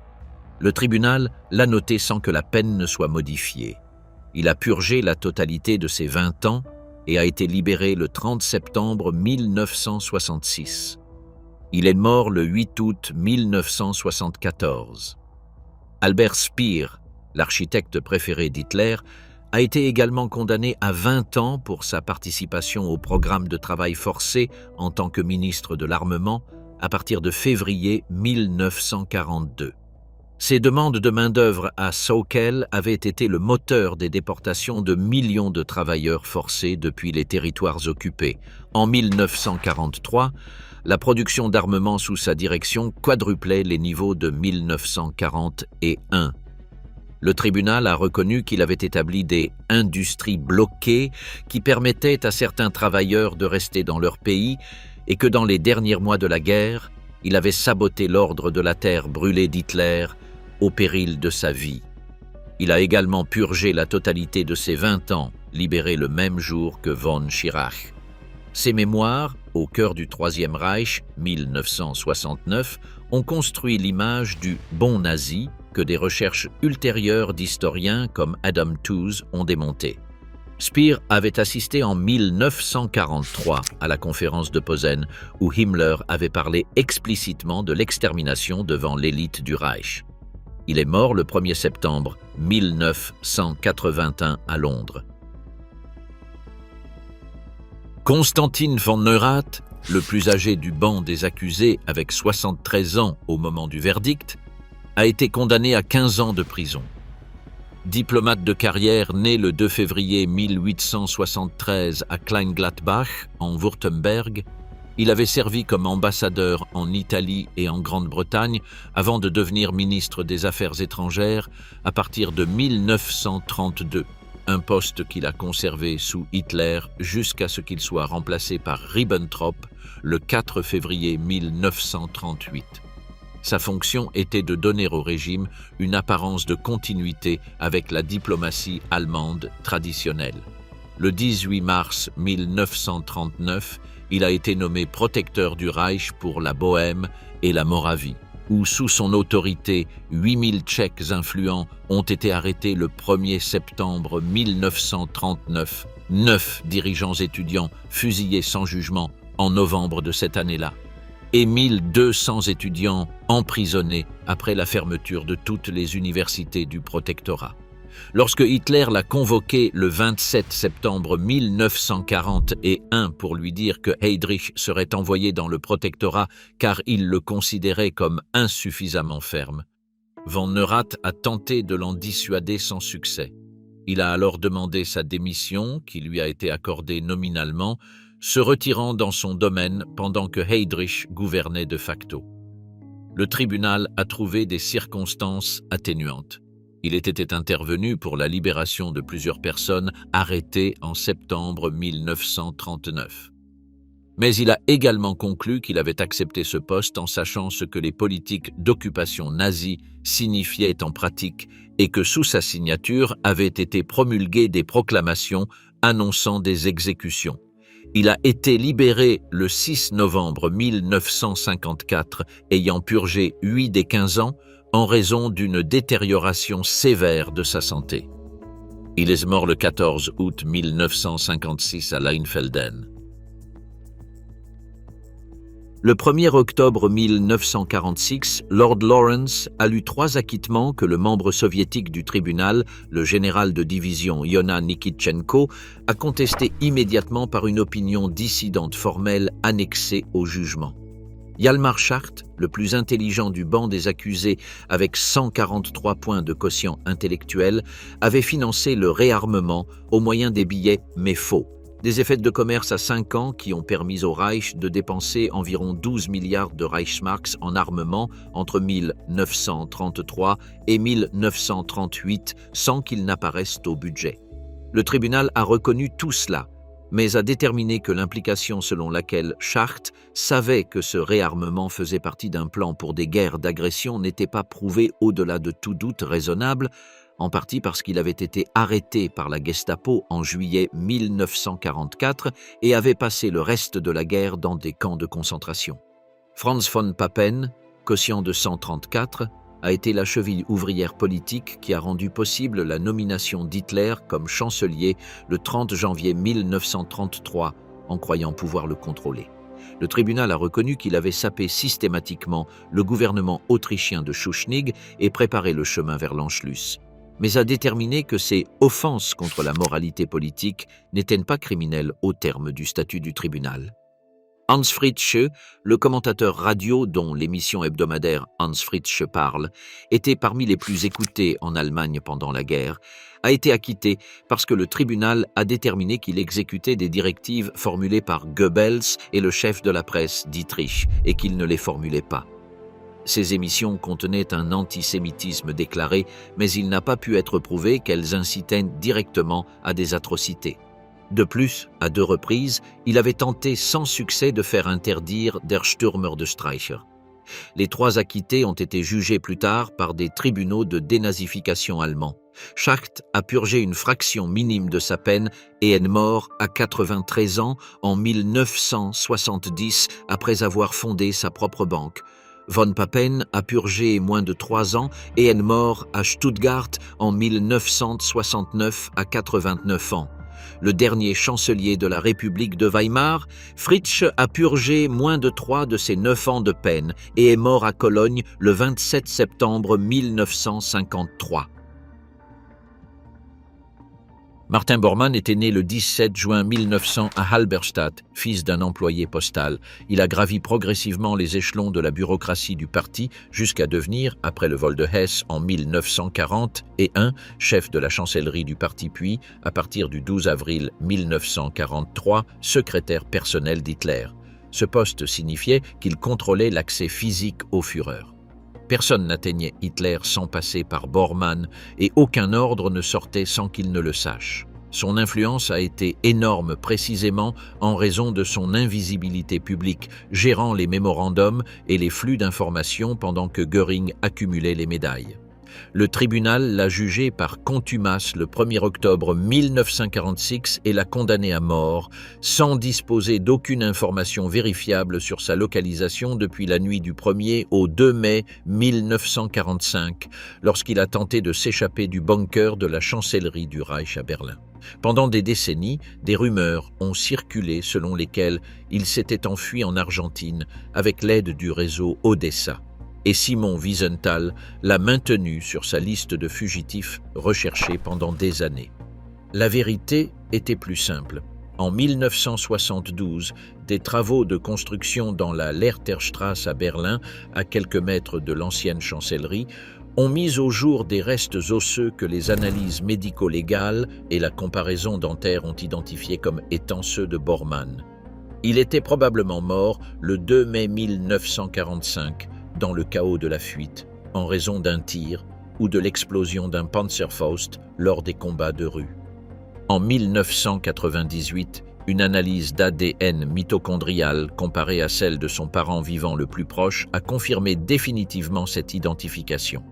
Le tribunal l'a noté sans que la peine ne soit modifiée. Il a purgé la totalité de ses 20 ans et a été libéré le 30 septembre 1966. Il est mort le 8 août 1974. Albert Speer, l'architecte préféré d'Hitler, a été également condamné à 20 ans pour sa participation au programme de travail forcé en tant que ministre de l'Armement à partir de février 1942. Ces demandes de main-d'œuvre à Sauckel avaient été le moteur des déportations de millions de travailleurs forcés depuis les territoires occupés. En 1943, la production d'armement sous sa direction quadruplait les niveaux de 1941. Le tribunal a reconnu qu'il avait établi des « industries bloquées » qui permettaient à certains travailleurs de rester dans leur pays et que dans les derniers mois de la guerre, il avait saboté l'ordre de la terre brûlée d'Hitler au péril de sa vie. Il a également purgé la totalité de ses 20 ans, libéré le même jour que von Schirach. Ses mémoires, au cœur du Troisième Reich, 1969, ont construit l'image du « bon nazi » que des recherches ultérieures d'historiens comme Adam Tooze ont démonté. Speer avait assisté en 1943 à la conférence de Posen, où Himmler avait parlé explicitement de l'extermination devant l'élite du Reich. Il est mort le 1er septembre 1981 à Londres. Konstantin von Neurath, le plus âgé du banc des accusés avec 73 ans au moment du verdict, a été condamné à 15 ans de prison. Diplomate de carrière né le 2 février 1873 à Kleingladbach, en Württemberg, il avait servi comme ambassadeur en Italie et en Grande-Bretagne avant de devenir ministre des Affaires étrangères à partir de 1932, un poste qu'il a conservé sous Hitler jusqu'à ce qu'il soit remplacé par Ribbentrop le 4 février 1938. Sa fonction était de donner au régime une apparence de continuité avec la diplomatie allemande traditionnelle. Le 18 mars 1939, il a été nommé protecteur du Reich pour la Bohême et la Moravie, où sous son autorité, 8000 Tchèques influents ont été arrêtés le 1er septembre 1939, 9 dirigeants étudiants fusillés sans jugement en novembre de cette année-là, et 1200 étudiants emprisonnés après la fermeture de toutes les universités du protectorat. Lorsque Hitler l'a convoqué le 27 septembre 1941 pour lui dire que Heydrich serait envoyé dans le protectorat car il le considérait comme insuffisamment ferme, von Neurath a tenté de l'en dissuader sans succès. Il a alors demandé sa démission, qui lui a été accordée nominalement, se retirant dans son domaine pendant que Heydrich gouvernait de facto. Le tribunal a trouvé des circonstances atténuantes. Il était intervenu pour la libération de plusieurs personnes arrêtées en septembre 1939. Mais il a également conclu qu'il avait accepté ce poste en sachant ce que les politiques d'occupation nazie signifiaient en pratique et que sous sa signature avaient été promulguées des proclamations annonçant des exécutions. Il a été libéré le 6 novembre 1954, ayant purgé 8 des 15 ans en raison d'une détérioration sévère de sa santé. Il est mort le 14 août 1956 à Leinfelden. Le 1er octobre 1946, Lord Lawrence a lu 3 acquittements que le membre soviétique du tribunal, le général de division Iona Nikitchenko, a contestés immédiatement par une opinion dissidente formelle annexée au jugement. Hjalmar Schacht, le plus intelligent du banc des accusés avec 143 points de quotient intellectuel, avait financé le réarmement au moyen des billets mais faux. Des effets de commerce à 5 ans qui ont permis au Reich de dépenser environ 12 milliards de Reichsmarks en armement entre 1933 et 1938 sans qu'ils n'apparaissent au budget. Le tribunal a reconnu tout cela, mais a déterminé que l'implication selon laquelle Schacht savait que ce réarmement faisait partie d'un plan pour des guerres d'agression n'était pas prouvée au-delà de tout doute raisonnable, en partie parce qu'il avait été arrêté par la Gestapo en juillet 1944 et avait passé le reste de la guerre dans des camps de concentration. Franz von Papen, quotient de 134, a été la cheville ouvrière politique qui a rendu possible la nomination d'Hitler comme chancelier le 30 janvier 1933, en croyant pouvoir le contrôler. Le tribunal a reconnu qu'il avait sapé systématiquement le gouvernement autrichien de Schuschnigg et préparé le chemin vers l'Anschluss, mais a déterminé que ces offenses contre la moralité politique n'étaient pas criminelles au terme du statut du tribunal. Hans Fritzsche, le commentateur radio dont l'émission hebdomadaire Hans Fritzsche parle, était parmi les plus écoutés en Allemagne pendant la guerre, a été acquitté parce que le tribunal a déterminé qu'il exécutait des directives formulées par Goebbels et le chef de la presse Dietrich et qu'il ne les formulait pas. Ces émissions contenaient un antisémitisme déclaré, mais il n'a pas pu être prouvé qu'elles incitaient directement à des atrocités. De plus, à 2 reprises, il avait tenté sans succès de faire interdire Der Stürmer de Streicher. Les 3 acquittés ont été jugés plus tard par des tribunaux de dénazification allemands. Schacht a purgé une fraction minime de sa peine et est mort à 93 ans en 1970 après avoir fondé sa propre banque. Von Papen a purgé moins de 3 ans et est mort à Stuttgart en 1969 à 89 ans. Le dernier chancelier de la République de Weimar, Fritzsche a purgé moins de 3 de ses 9 ans de peine et est mort à Cologne le 27 septembre 1953. Martin Bormann était né le 17 juin 1900 à Halberstadt, fils d'un employé postal. Il a gravi progressivement les échelons de la bureaucratie du parti jusqu'à devenir, après le vol de Hesse en 1941, chef de la chancellerie du parti puis, à partir du 12 avril 1943, secrétaire personnel d'Hitler. Ce poste signifiait qu'il contrôlait l'accès physique au Führer. Personne n'atteignait Hitler sans passer par Bormann et aucun ordre ne sortait sans qu'il ne le sache. Son influence a été énorme précisément en raison de son invisibilité publique, gérant les mémorandums et les flux d'informations pendant que Göring accumulait les médailles. Le tribunal l'a jugé par contumace le 1er octobre 1946 et l'a condamné à mort, sans disposer d'aucune information vérifiable sur sa localisation depuis la nuit du 1er au 2 mai 1945, lorsqu'il a tenté de s'échapper du bunker de la chancellerie du Reich à Berlin. Pendant des décennies, des rumeurs ont circulé selon lesquelles il s'était enfui en Argentine avec l'aide du réseau Odessa. Et Simon Wiesenthal l'a maintenu sur sa liste de fugitifs recherchés pendant des années. La vérité était plus simple. En 1972, des travaux de construction dans la Lehrterstrasse à Berlin, à quelques mètres de l'ancienne chancellerie, ont mis au jour des restes osseux que les analyses médico-légales et la comparaison dentaire ont identifiés comme étant ceux de Bormann. Il était probablement mort le 2 mai 1945, dans le chaos de la fuite, en raison d'un tir ou de l'explosion d'un Panzerfaust lors des combats de rue. En 1998, une analyse d'ADN mitochondrial comparée à celle de son parent vivant le plus proche a confirmé définitivement cette identification.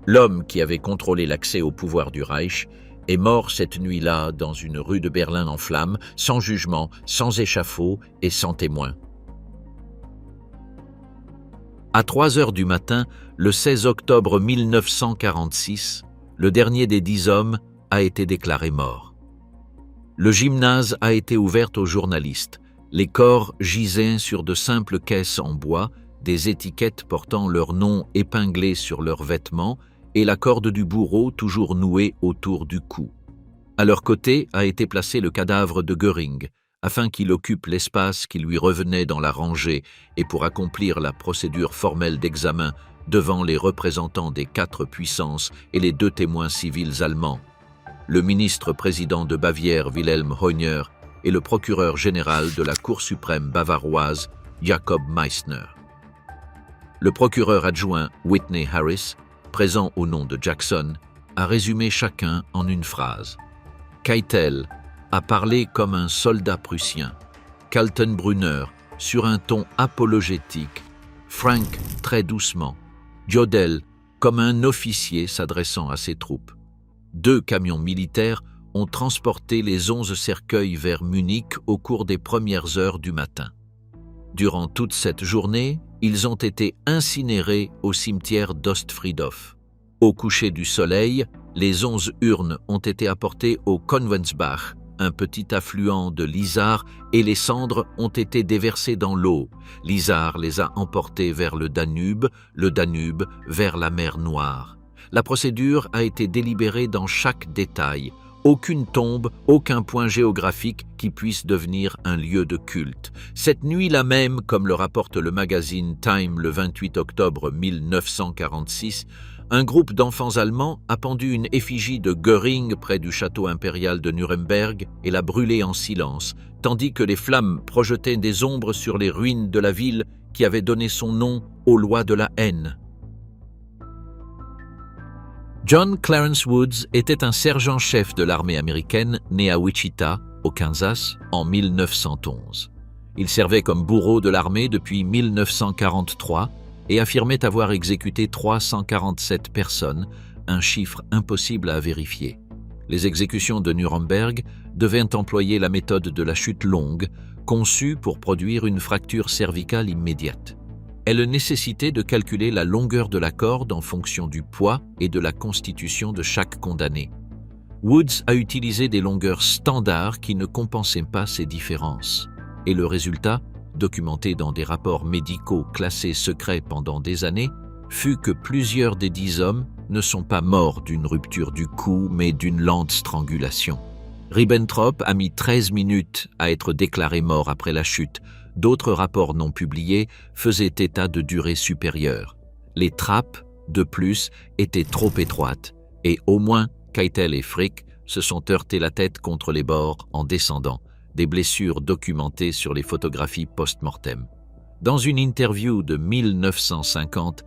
L'homme qui avait contrôlé l'accès au pouvoir du Reich est mort cette nuit-là dans une rue de Berlin en flammes, sans jugement, sans échafaud et sans témoin. À 3 heures du matin, le 16 octobre 1946, le dernier des 10 hommes a été déclaré mort. Le gymnase a été ouvert aux journalistes. Les corps gisaient sur de simples caisses en bois, des étiquettes portant leur nom épinglés sur leurs vêtements et la corde du bourreau toujours nouée autour du cou. À leur côté a été placé le cadavre de Göring, afin qu'il occupe l'espace qui lui revenait dans la rangée et pour accomplir la procédure formelle d'examen devant les représentants des 4 puissances et les 2 témoins civils allemands, le ministre-président de Bavière Wilhelm Heuner et le procureur général de la Cour suprême bavaroise Jacob Meissner. Le procureur adjoint Whitney Harris, présent au nom de Jackson, a résumé chacun en une phrase. Keitel a parlé comme un soldat prussien, Kaltenbrunner sur un ton apologétique, Frank très doucement, Jodl comme un officier s'adressant à ses troupes. 2 camions militaires ont transporté les 11 cercueils vers Munich au cours des premières heures du matin. Durant toute cette journée, ils ont été incinérés au cimetière d'Ostfriedhof. Au coucher du soleil, les 11 urnes ont été apportées au Konvensbach, un petit affluent de l'Isar, et les cendres ont été déversées dans l'eau. L'Isar les a emportées vers le Danube vers la mer Noire. La procédure a été délibérée dans chaque détail. Aucune tombe, aucun point géographique qui puisse devenir un lieu de culte. Cette nuit-là même, comme le rapporte le magazine Time le 28 octobre 1946, un groupe d'enfants allemands a pendu une effigie de Göring près du château impérial de Nuremberg et l'a brûlée en silence, tandis que les flammes projetaient des ombres sur les ruines de la ville qui avait donné son nom aux lois de la haine. John Clarence Woods était un sergent-chef de l'armée américaine né à Wichita, au Kansas, en 1911. Il servait comme bourreau de l'armée depuis 1943 et affirmait avoir exécuté 347 personnes, un chiffre impossible à vérifier. Les exécutions de Nuremberg devaient employer la méthode de la chute longue, conçue pour produire une fracture cervicale immédiate. Elle nécessitait de calculer la longueur de la corde en fonction du poids et de la constitution de chaque condamné. Woods a utilisé des longueurs standards qui ne compensaient pas ces différences. Et le résultat, documenté dans des rapports médicaux classés secrets pendant des années, fut que plusieurs des 10 hommes ne sont pas morts d'une rupture du cou, mais d'une lente strangulation. Ribbentrop a mis 13 minutes à être déclaré mort après la chute. D'autres rapports non publiés faisaient état de durée supérieure. Les trappes, de plus, étaient trop étroites, et au moins Keitel et Frick se sont heurtés la tête contre les bords en descendant, des blessures documentées sur les photographies post-mortem. Dans une interview de 1950,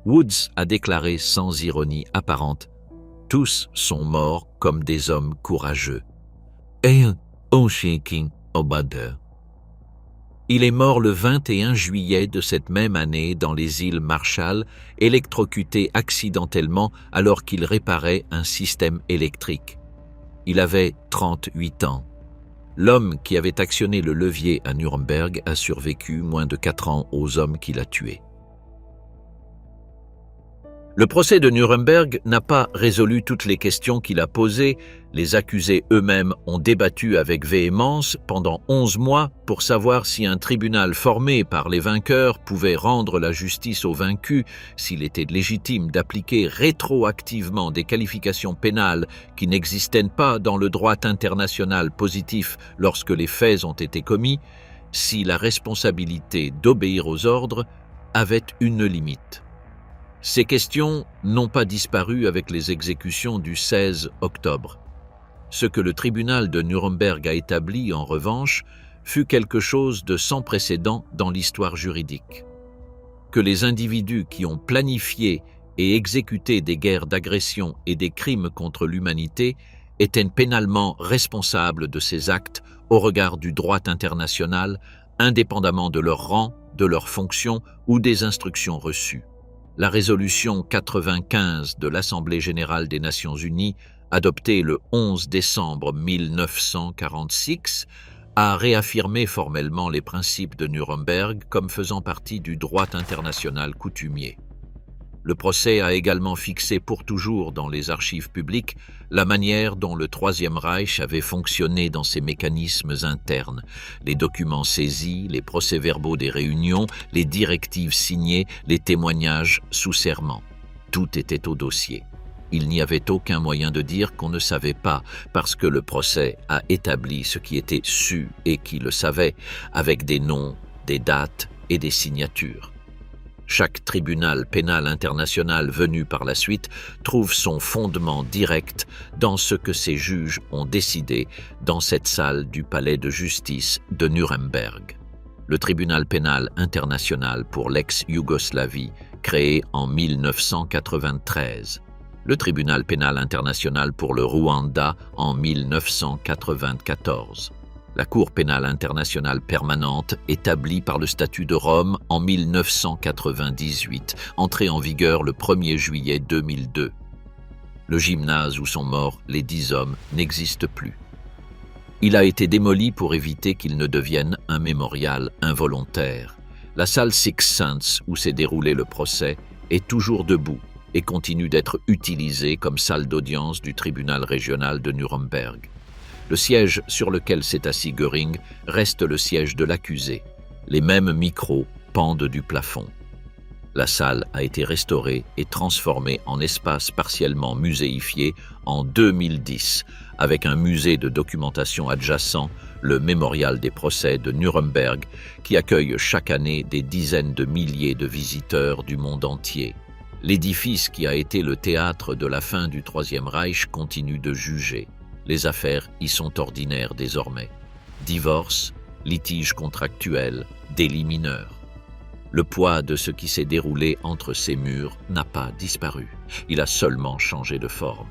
Woods a déclaré sans ironie apparente « Tous sont morts comme des hommes courageux. » Il est mort le 21 juillet de cette même année dans les îles Marshall, électrocuté accidentellement alors qu'il réparait un système électrique. Il avait 38 ans. L'homme qui avait actionné le levier à Nuremberg a survécu moins de 4 ans aux hommes qu'il a tués. Le procès de Nuremberg n'a pas résolu toutes les questions qu'il a posées. Les accusés eux-mêmes ont débattu avec véhémence pendant 11 mois pour savoir si un tribunal formé par les vainqueurs pouvait rendre la justice aux vaincus, s'il était légitime d'appliquer rétroactivement des qualifications pénales qui n'existaient pas dans le droit international positif lorsque les faits ont été commis, si la responsabilité d'obéir aux ordres avait une limite. Ces questions n'ont pas disparu avec les exécutions du 16 octobre. Ce que le tribunal de Nuremberg a établi, en revanche, fut quelque chose de sans précédent dans l'histoire juridique. que les individus qui ont planifié et exécuté des guerres d'agression et des crimes contre l'humanité étaient pénalement responsables de ces actes au regard du droit international, indépendamment de leur rang, de leur fonction ou des instructions reçues. La résolution 95 de l'Assemblée générale des Nations unies, adoptée le 11 décembre 1946, a réaffirmé formellement les principes de Nuremberg comme faisant partie du droit international coutumier. Le procès a également fixé pour toujours dans les archives publiques la manière dont le Troisième Reich avait fonctionné dans ses mécanismes internes, les documents saisis, les procès-verbaux des réunions, les directives signées, les témoignages sous serment. Tout était au dossier. Il n'y avait aucun moyen de dire qu'on ne savait pas, parce que le procès a établi ce qui était su et qui le savait, avec des noms, des dates et des signatures. Chaque tribunal pénal international venu par la suite trouve son fondement direct dans ce que ces juges ont décidé dans cette salle du palais de justice de Nuremberg. Le tribunal pénal international pour l'ex-Yougoslavie, créé en 1993. Le tribunal pénal international pour le Rwanda en 1994. La Cour pénale internationale permanente, établie par le statut de Rome en 1998, entrée en vigueur le 1er juillet 2002. Le gymnase où sont morts les 10 hommes n'existe plus. Il a été démoli pour éviter qu'il ne devienne un mémorial involontaire. La salle Six Saints où s'est déroulé le procès est toujours debout et continue d'être utilisée comme salle d'audience du tribunal régional de Nuremberg. Le siège sur lequel s'est assis Göring reste le siège de l'accusé. Les mêmes micros pendent du plafond. La salle a été restaurée et transformée en espace partiellement muséifié en 2010, avec un musée de documentation adjacent, le Mémorial des procès de Nuremberg, qui accueille chaque année des dizaines de milliers de visiteurs du monde entier. L'édifice qui a été le théâtre de la fin du Troisième Reich continue de juger. Les affaires y sont ordinaires désormais. Divorce, litiges contractuels, délits mineurs. Le poids de ce qui s'est déroulé entre ces murs n'a pas disparu. Il a seulement changé de forme.